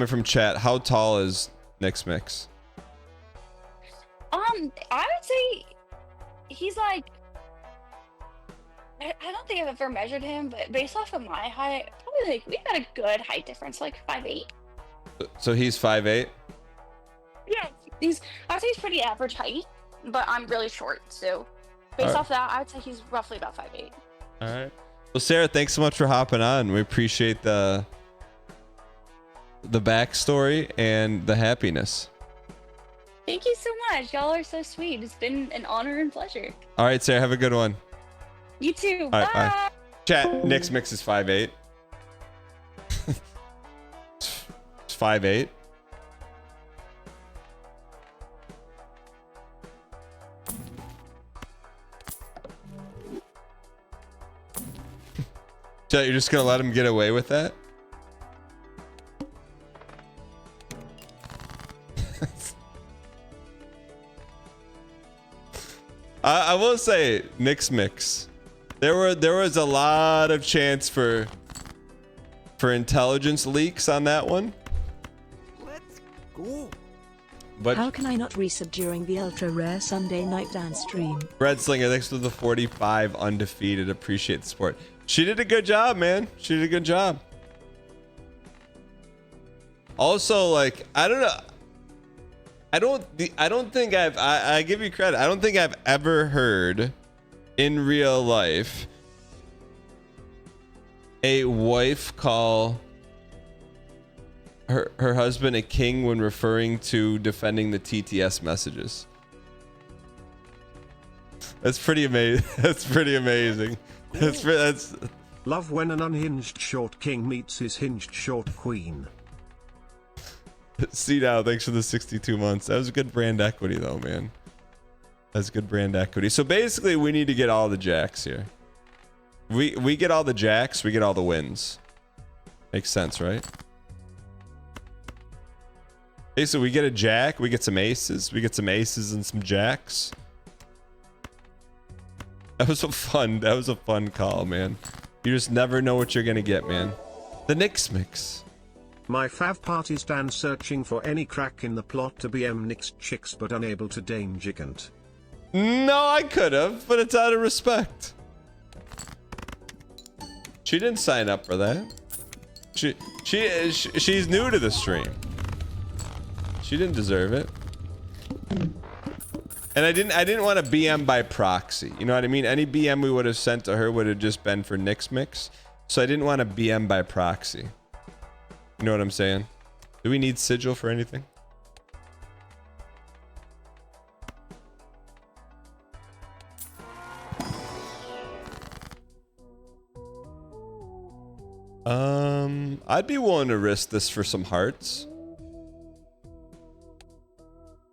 from chat, how tall is Nix Mix? I would say he's like, I don't think I've ever measured him, but based off of my height, probably, like, we got a good height difference, like 5'8". So he's 5'8"? Yeah, I'd say he's pretty average height, but I'm really short, so based off that, I'd say he's roughly about 5'8". All right. Well, Sarah, thanks so much for hopping on. We appreciate the backstory and the happiness. Thank you so much. Y'all are so sweet. It's been an honor and pleasure. All right, Sarah, have a good one. You too. All Bye. right, bye. Chat, Nix Mix is 5'8". It's 5'8". Chat, you're just gonna let him get away with that? I will say, Nix Mix, there was a lot of chance for intelligence leaks on that one. Let's go. But How can I not resub during the ultra rare Sunday night dance stream? Red Slinger, thanks for the 45 undefeated. Appreciate the support. She did a good job, man. She did a good job. Also, like, I don't know. I don't think I give you credit. I don't think I've ever heard in real life a wife call her husband a king when referring to defending the TTS messages. That's pretty amazing. That's pretty amazing. That's Love when an unhinged short king meets his hinged short queen. See now, thanks for the 62 months. That was good brand equity though, man. That's good brand equity. So basically we need to get all the jacks here. We get all the jacks, we get all the wins. Makes sense, right? Okay, so we get a jack, we get some aces, we get some aces and some jacks. That was a fun call, man. You just never know what you're gonna get, man. The Nix mix. My fav party stands searching for any crack in the plot to BM Nix chicks but unable to dame gigant. No, I could have, but it's out of respect. She didn't sign up for that. She's new to the stream. She didn't deserve it. And I didn't want to BM by proxy. You know what I mean? Any BM we would have sent to her would have just been for Nix mix. So I didn't want to BM by proxy. You know what I'm saying? Do we need sigil for anything? I'd be willing to risk this for some hearts.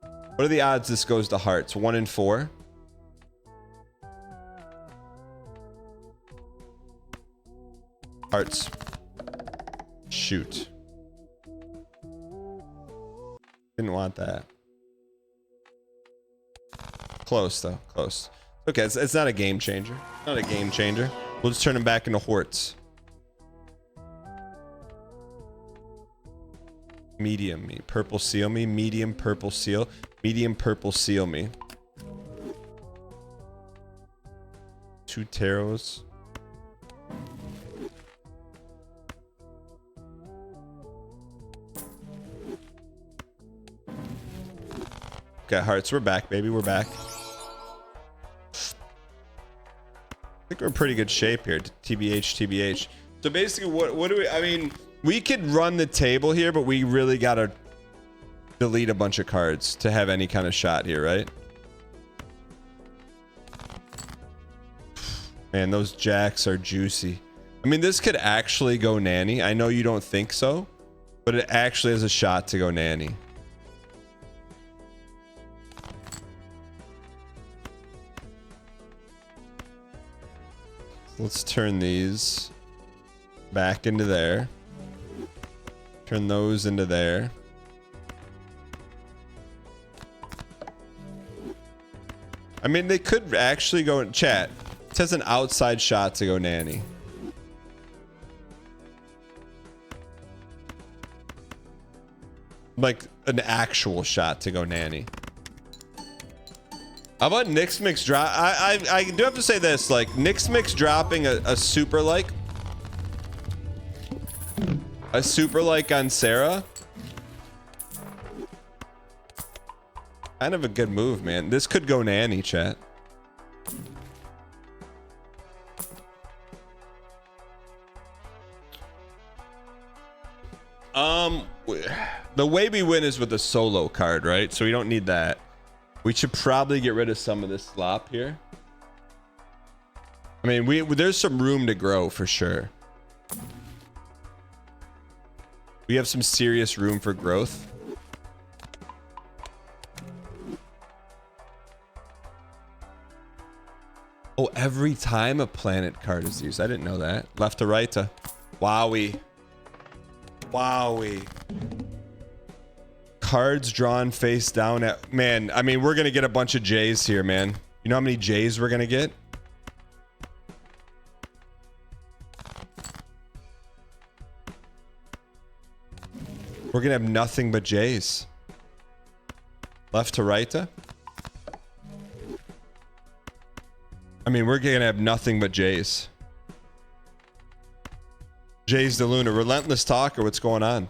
What are the odds this goes to hearts? 1 in 4? Hearts. Shoot. Didn't want that. Close though, close. Okay, it's not a game changer. Not a game changer. We'll just turn them back into horts. Medium me. Purple seal me. Medium purple seal. Medium purple seal me. 2 tarots. Okay, hearts, we're back, baby. We're back. I think we're in pretty good shape here. TBH, TBH. So basically, what do we... I mean, we could run the table here, but we really gotta delete a bunch of cards to have any kind of shot here, right? Man, those jacks are juicy. I mean, this could actually go nanny. I know you don't think so, but it actually has a shot to go nanny. Let's turn these back into there. Turn those into there. I mean, they could actually go in chat. It says an outside shot to go nanny. Like an actual shot to go nanny. How about Nix Mix drop? I do have to say this, like Nix Mix dropping a super like on Sarah. Kind of a good move, man. This could go nanny, chat. The way we win is with a solo card, right? So we don't need that. We should probably get rid of some of this slop here. I mean, there's some room to grow for sure. We have some serious room for growth. Oh, every time a planet card is used. I didn't know that. Left to right to... Wowie. Wowie. Cards drawn face down at... Man, I mean, we're going to get a bunch of J's here, man. You know how many J's we're going to get? We're going to have nothing but J's. Left to right to... I mean, we're going to have nothing but J's. J's the Luna. Relentless talker. What's going on?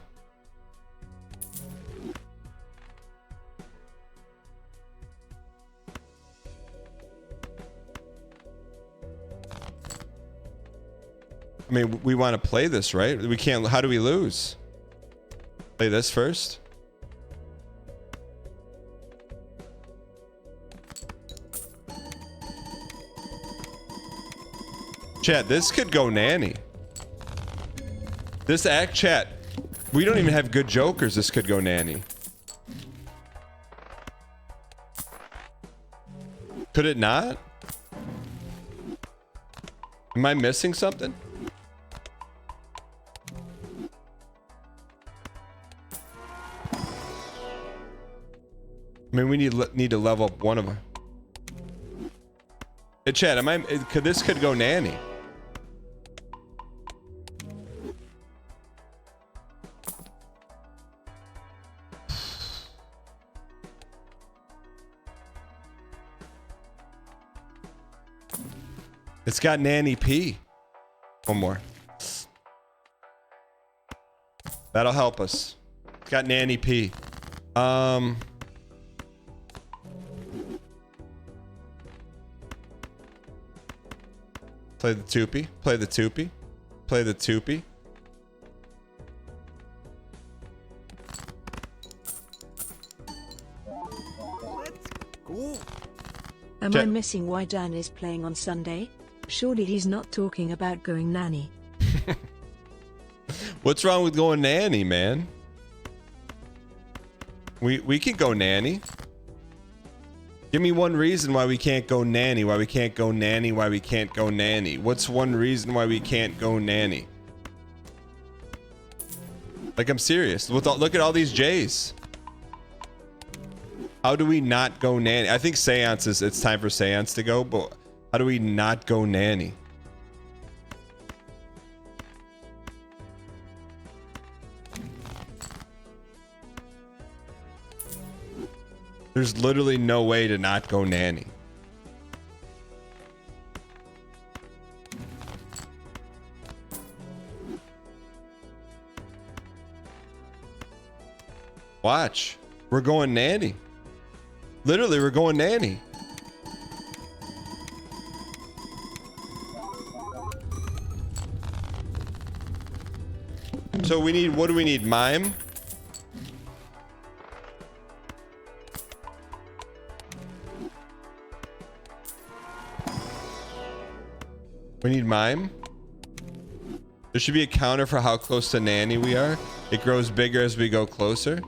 I mean, we want to play this, right? We can't. How do we lose? Play this first. Chat, this could go nanny. This act, chat. We don't even have good jokers. This could go nanny. Could it not? Am I missing something? I mean, we need to level up one of them. Hey, Chad, this could go nanny. It's got Nanny P. One more. That'll help us. It's got Nanny P. Play the Toopy. Play the Toopy. Play the Toopy. Let's go. Am Check. I missing why Dan is playing on Sunday? Surely he's not talking about going nanny. What's wrong with going nanny, man? We can go nanny. Give me one reason why we can't go nanny, why we can't go nanny, why we can't go nanny. What's one reason why we can't go nanny? Like, I'm serious. Look at all these J's. How do we not go nanny? I think seances, it's time for seance to go, but how do we not go nanny? There's literally no way to not go nanny. Watch. We're going nanny. Literally, we're going nanny. So we need, what do we need? Mime? We need mime. There should be a counter for how close to nanny we are. It grows bigger as we go closer.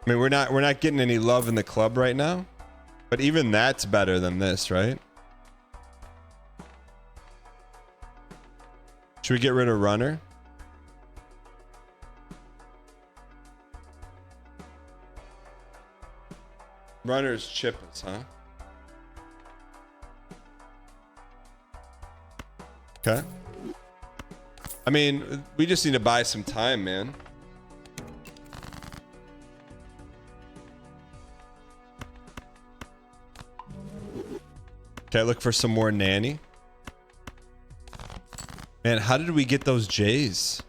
I mean, we're not getting any love in the club right now, but even that's better than this, right? Should we get rid of runner? Runner's chippers, huh? Okay. I mean, we just need to buy some time, man. Okay, look for some more nanny. Man, how did we get those J's?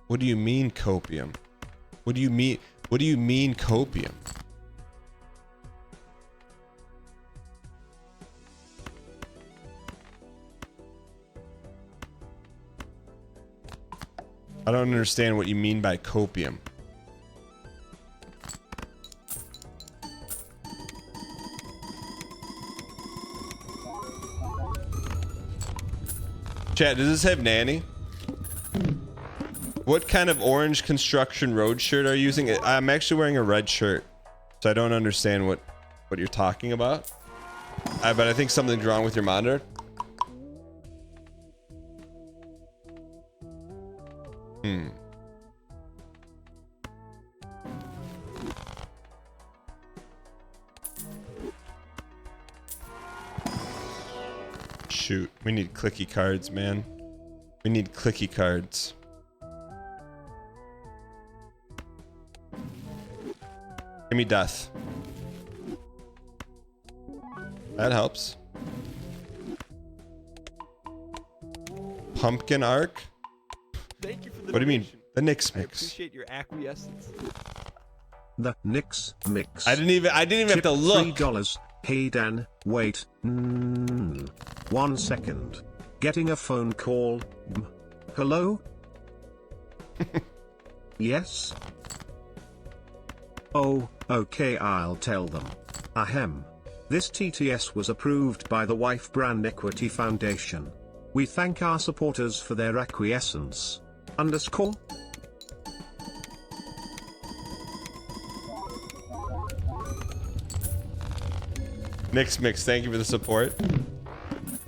What do you mean copium? What do you mean? What do you mean copium? I don't understand what you mean by copium. Chat, does this have nanny? What kind of orange construction road shirt are you using? I'm actually wearing a red shirt, so I don't understand what you're talking about. But I think something's wrong with your monitor. Shoot, we need clicky cards, man. We need clicky cards. Give me death. That helps. Pumpkin arc? Thank you for the What do you mean? donation. The Knicks I mix. appreciate your acquiescence. The Knicks mix. I didn't even have to look. $3. Hey Dan, wait. 1 second. Getting a phone call. Hello? Yes? Oh, okay, I'll tell them. Ahem. This TTS was approved by the Wife Brand Equity Foundation. We thank our supporters for their acquiescence. _ Nix Mix, thank you for the support.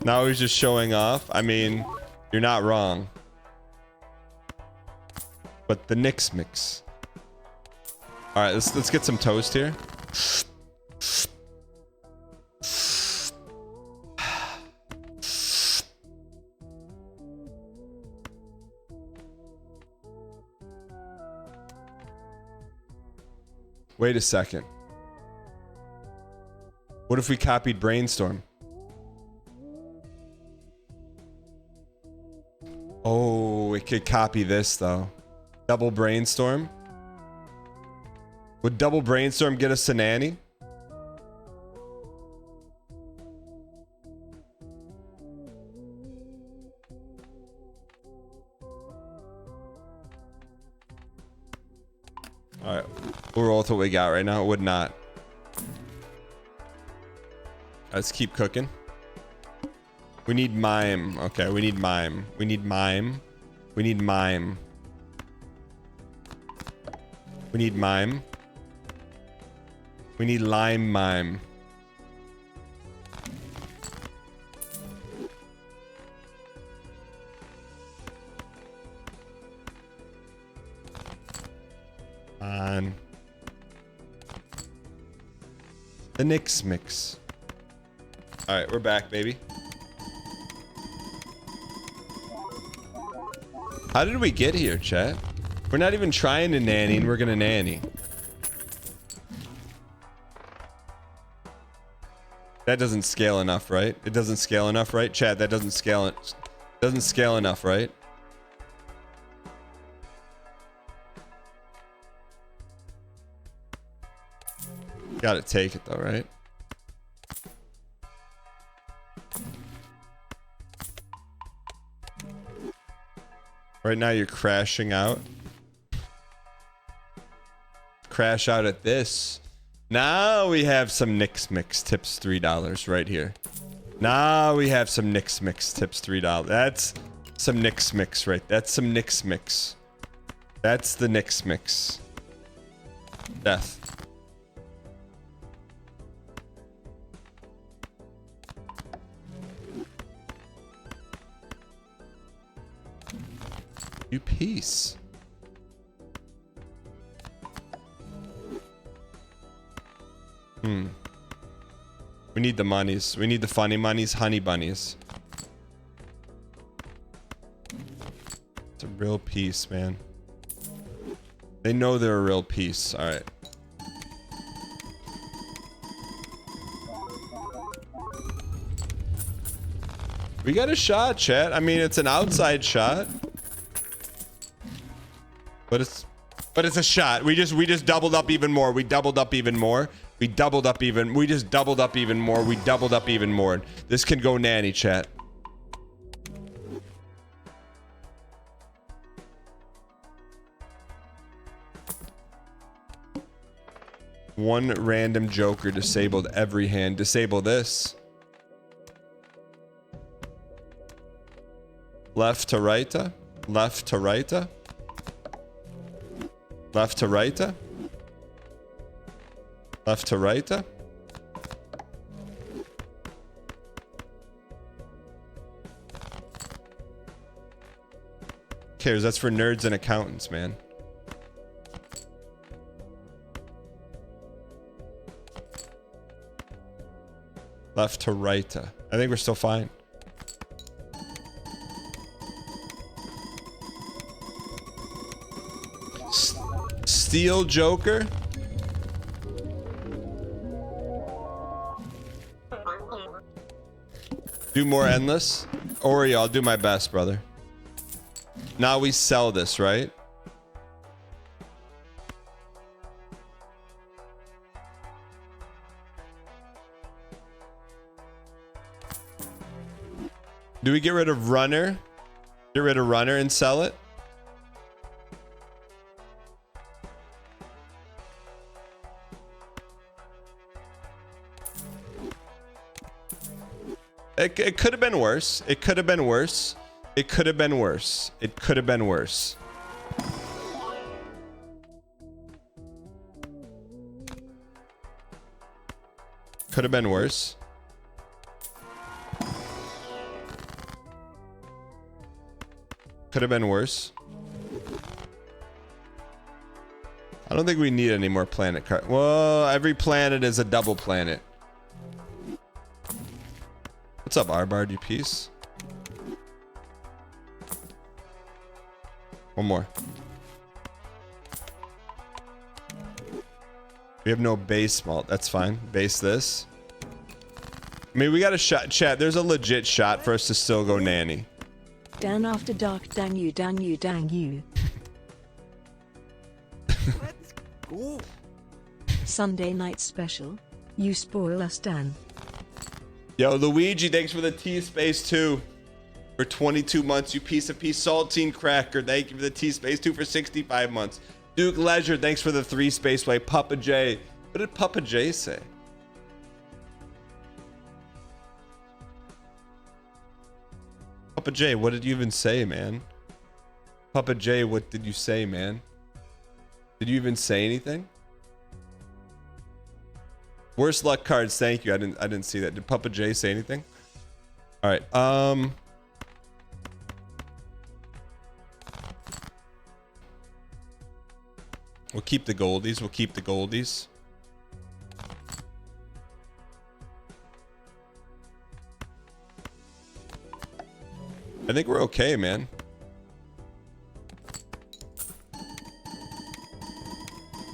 Now he's just showing off. I mean, you're not wrong. But the Nix Mix. All right, let's get some toast here. Wait a second. What if we copied Brainstorm? Oh, it could copy this though. Double Brainstorm. Would Double Brainstorm get us a nanny? All right, we'll roll with what we got right now. It would not. Let's keep cooking. We need mime. Okay, we need mime. We need mime. We need mime. We need mime. We need lime mime. On. The Nix Mix. All right, we're back, baby. How did we get here, chat? We're not even trying to nanny, and we're gonna nanny. That doesn't scale enough, right? It doesn't scale enough, right? Chat, that doesn't scale it. Doesn't scale enough, right? Gotta take it though, right? Right now you're crashing out. Crash out at this. Now we have some Nix Mix tips $3 right here. Now we have some Nix Mix tips $3. That's some Nix Mix, right? That's some Nix Mix. That's the Nix Mix. Death. You piece. We need the monies. We need the funny monies, honey bunnies. It's a real piece, man. They know they're a real piece. All right. We got a shot, chat. I mean, it's an outside shot. But it's a shot. We just doubled up even more. We doubled up even more. We doubled up even. We just doubled up even more. We doubled up even more. This can go nanny, chat. One random joker disabled every hand. Disable this. Left to right. Left to right. Left to right. Left to right. Cares? That's for nerds and accountants, man. Left to right. I think we're still fine. Steel Joker. Do more endless. Ori, I'll do my best, brother. Now we sell this, right? Do we get rid of runner? Get rid of runner and sell it? It could have been worse. It could have been worse. It could have been worse. It could have been worse. Could have been worse. Could have been worse. I don't think we need any more planet card. Well, every planet is a double planet. What's up, Arbard, you piece? One more. We have no base malt. That's fine. Base this. I mean, we got a shot. Chat, there's a legit shot for us to still go nanny. Dan after dark, dang you, dang you, dang you. Let's go. Sunday night special. You spoil us, Dan. Yo, Luigi, thanks for the T-Space 2 for 22 months. You piece of piece. Saltine Cracker, thank you for the T-Space 2 for 65 months. Duke Leisure, thanks for the 3 Spaceway. Papa J. What did Papa J say? Papa J, what did you even say, man? Papa J, what did you say, man? Did you even say anything? Worst luck cards, thank you. I didn't see that. Did Papa J say anything? All right. We'll keep the goldies. We'll keep the goldies. I think we're okay, man.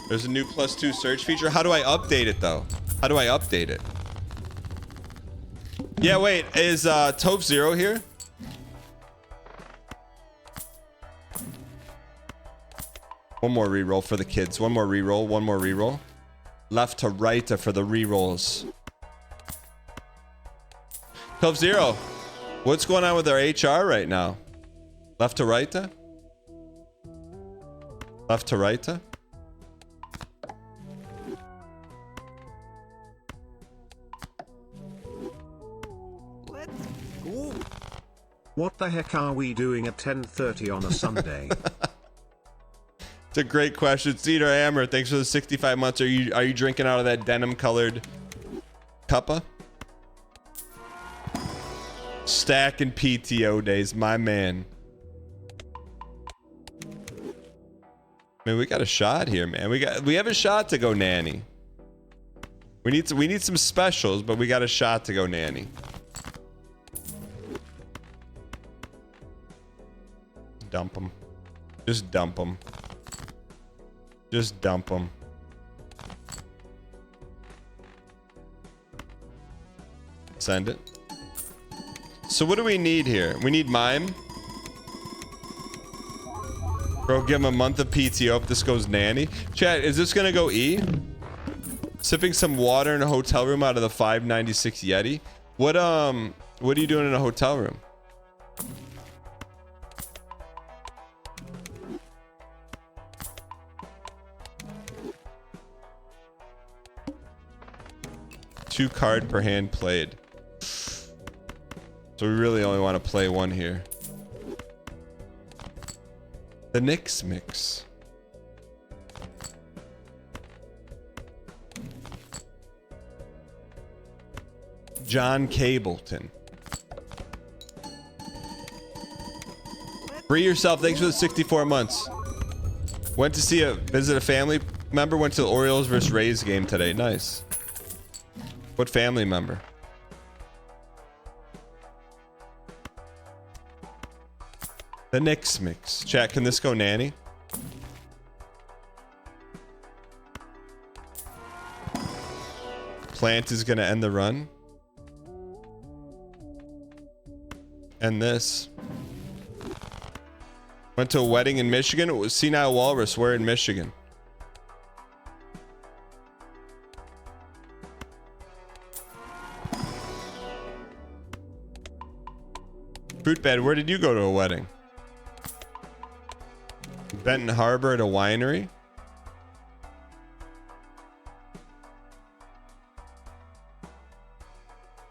There's a new +2 search feature. How do I update it, though? How do I update it? Yeah, wait. Is Toph Zero here? One more reroll for the kids. One more reroll. One more reroll. Left to right for the rerolls. Toph Zero. What's going on with our HR right now? Left to right? Left to right? Let's go. What the heck are we doing at 10:30 on a Sunday? It's a great question. Cedar Hammer, thanks for the 65 months. Are you drinking out of that denim colored cuppa? Stacking PTO days, my man. Man, we got a shot here, man. We have a shot to go nanny. We need some specials, but we got a shot to go nanny. Dump them. Just dump them. Just dump them. Send it. So what do we need here? We need mime. Bro, give him a month of PTO if this goes nanny. Chat, is this gonna go E? Sipping some water in a hotel room out of the 596 Yeti. What are you doing in a hotel room? Two card per hand played. So we really only want to play one here. The Knicks mix. John Cableton. Free yourself. Thanks for the 64 months. Went to visit a family member. Went to the Orioles versus Rays game today. Nice. What family member? The Knicks mix. Chat, can this go nanny? Plant is gonna end the run. And this. Went to a wedding in Michigan. It was Senile Walrus. We're in Michigan. Fruitbed, where did you go to a wedding? Benton Harbor at a winery.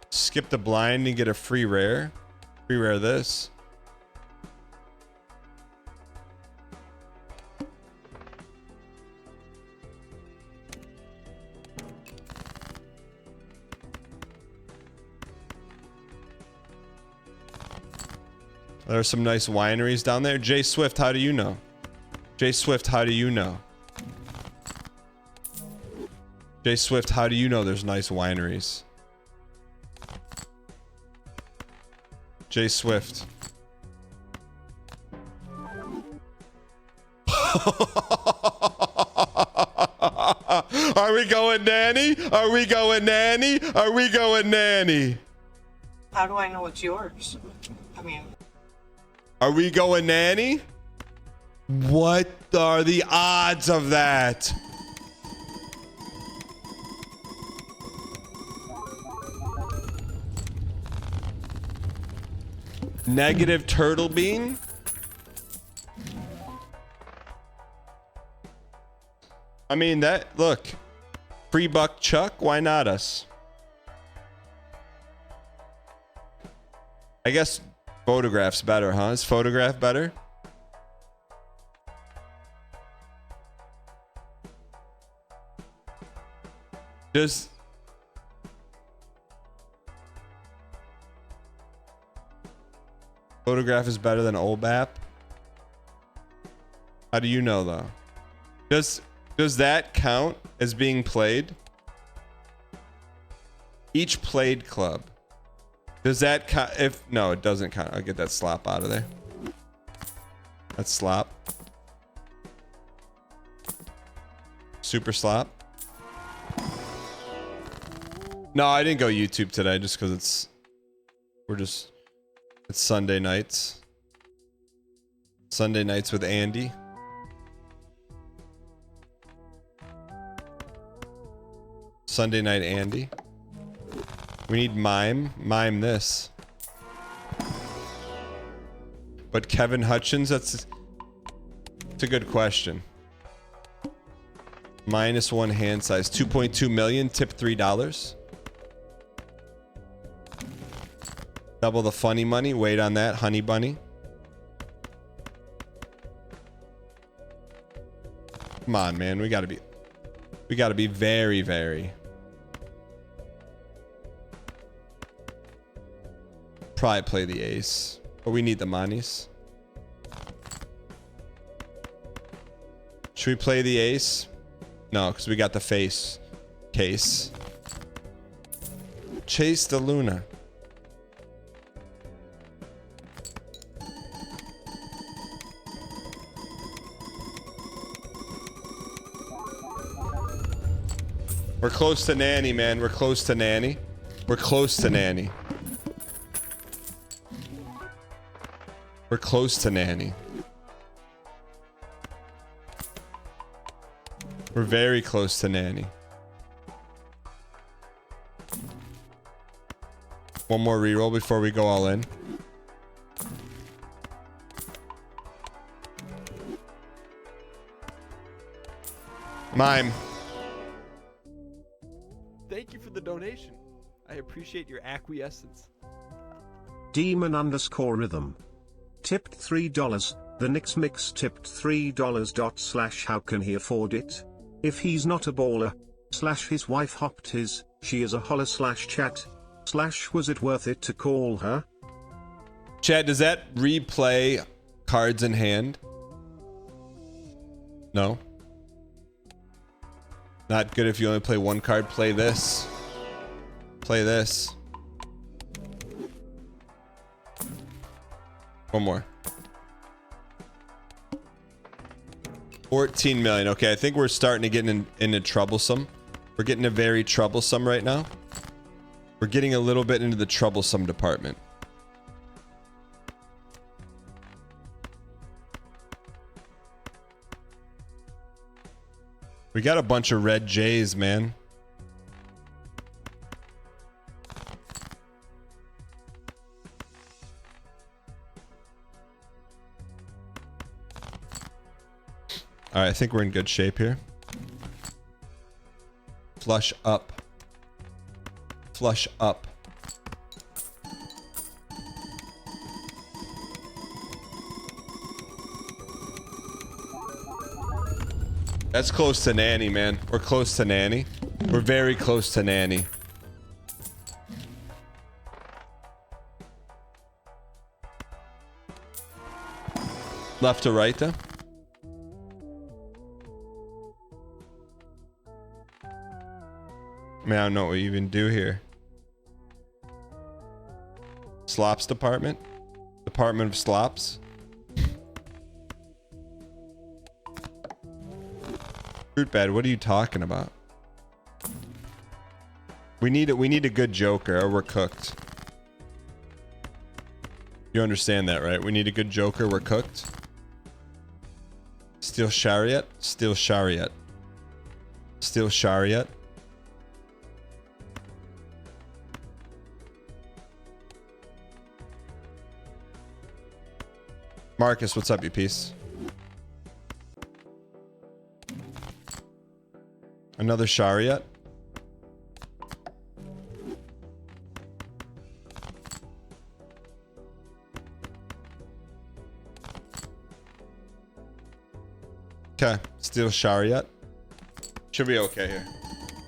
Skip the blind and get a free rare. Free rare this. There are some nice wineries down there. Jay Swift, how do you know? Jay Swift, how do you know? Jay Swift, how do you know there's nice wineries? Jay Swift. Are we going nanny? Are we going nanny? Are we going nanny? How do I know it's yours? I mean, are we going nanny? What are the odds of that? Negative turtle bean? I mean, that, look, free buck Chuck, why not us? I guess photograph's better, huh? Is photograph better? Just photograph is better than OBAP? How do you know though? Does that count as being played? Each played club. Does that count? If no, it doesn't count. I'll get that slop out of there. That's slop. Super slop. No, I didn't go YouTube today just because it's Sunday nights. Sunday nights with Andy. Sunday night Andy. We need mime this. But Kevin Hutchins, that's a good question. -1 hand size, 2.2 million, tip $3. Double the funny money, wait on that, honey bunny. Come on, man, we gotta be very, very. Probably play the ace, but we need the monies. Should we play the ace? No, because we got the face case. Chase the Luna. We're close to nanny, man. We're close to nanny. We're close to nanny. We're close to nanny. We're very close to nanny. One more reroll before we go all in. Mime. Thank you for the donation. I appreciate your acquiescence. Demon_rhythm. Tipped $3. The Knicks Mix tipped $3. How can he afford it? If he's not a baller. His wife hopped his. She is a holler /chat. Was it worth it to call her? Chad, does that replay cards in hand? No. Not good if you only play one card. Play this. Play this. One more. 14 million. Okay, I think we're starting to get into troublesome. We're getting a very troublesome right now. We're getting a little bit into the troublesome department. We got a bunch of red J's, man. All right, I think we're in good shape here. Flush up. Flush up. That's close to nanny, man. We're close to nanny. We're very close to nanny. Left to right, though. I mean, I don't know what we even do here. Slops department? Department of slops? Fruit bed, what are you talking about? We need a good joker or we're cooked. You understand that, right? We need a good joker, we're cooked. Steel chariot? Steel chariot. Steel chariot. Marcus, what's up, you piece? Another chariot. Okay, steel chariot. Should be okay here.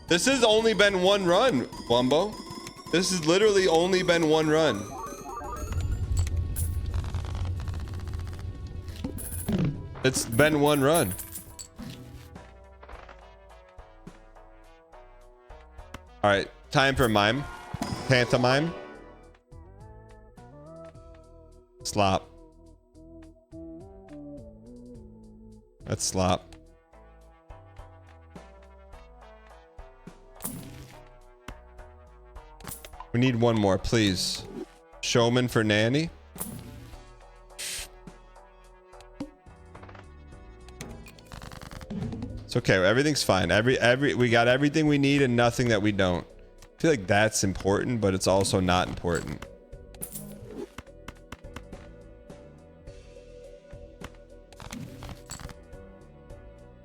This has only been one run, Wumbo. This has literally only been one run. It's been one run. All right, time for mime. Pantomime. Slop. That's slop. We need one more, please. Showman for nanny. It's okay. Everything's fine. We got everything we need and nothing that we don't. I feel like that's important, but it's also not important.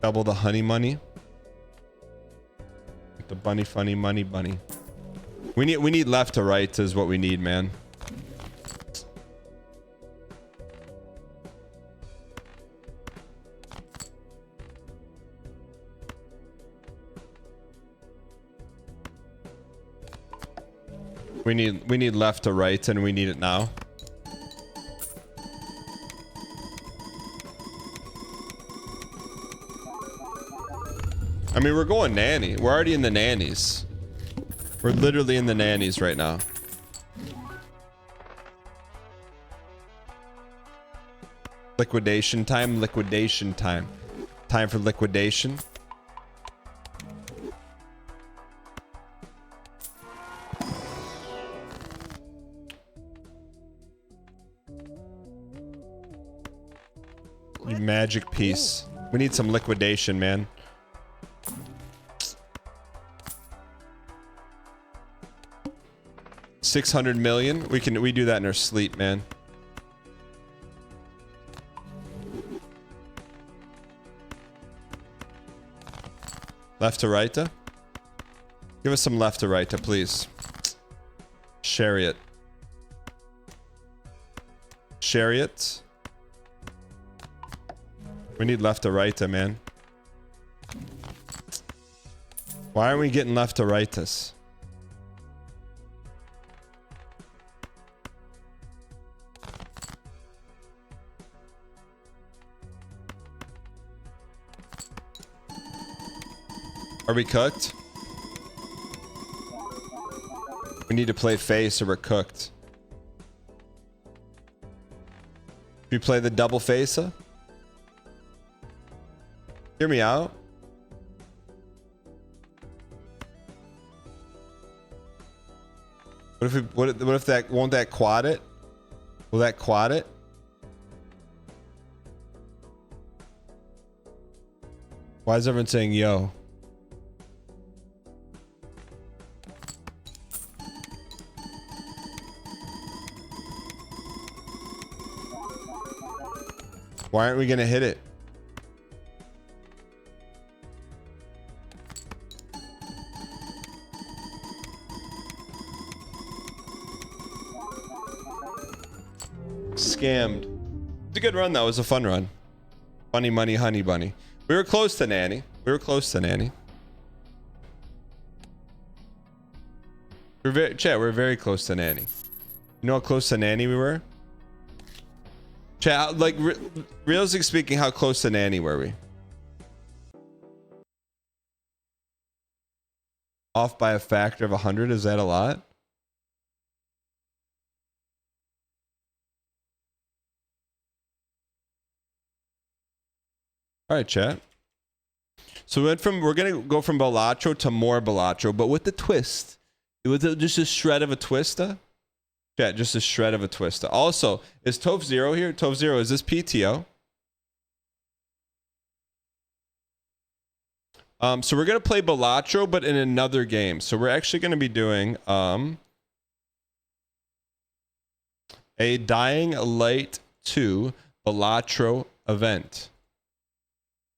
Double the honey money. The bunny funny money bunny. We need left to right is what we need, man. We need left to right and we need it now. I mean, we're going nanny. We're already in the nannies. We're literally in the nannies right now. Liquidation time, liquidation time. Time for liquidation. You magic piece. We need some liquidation, man. $600 million. We do that in our sleep, man. Left to right, give us some left to right, please. Chariot. Chariot. We need left to right, man. Why aren't we getting left to right this? Are we cooked? We need to play face or we're cooked. We play the double face? Hear me out. What if that won't that quad it? Will that quad it? Why is everyone saying yo? Why aren't we gonna hit it? Scammed. It's a good run though. It was a fun run. Funny money, honey bunny. We were close to nanny. We were close to nanny. We're very close to nanny. You know how close to nanny we were? Chat, like, realistically speaking, how close to Nanny were we? Off by a factor of 100? Is that a lot? All right, chat. So we're gonna go from Balatro to more Balatro, but with the twist. With just a shred of a twista. Chat, just a shred of a twista. Also, is Toph Zero here? Toph Zero, is this PTO? So we're gonna play Balatro, but in another game. So we're actually gonna be doing a Dying Light 2 Balatro event.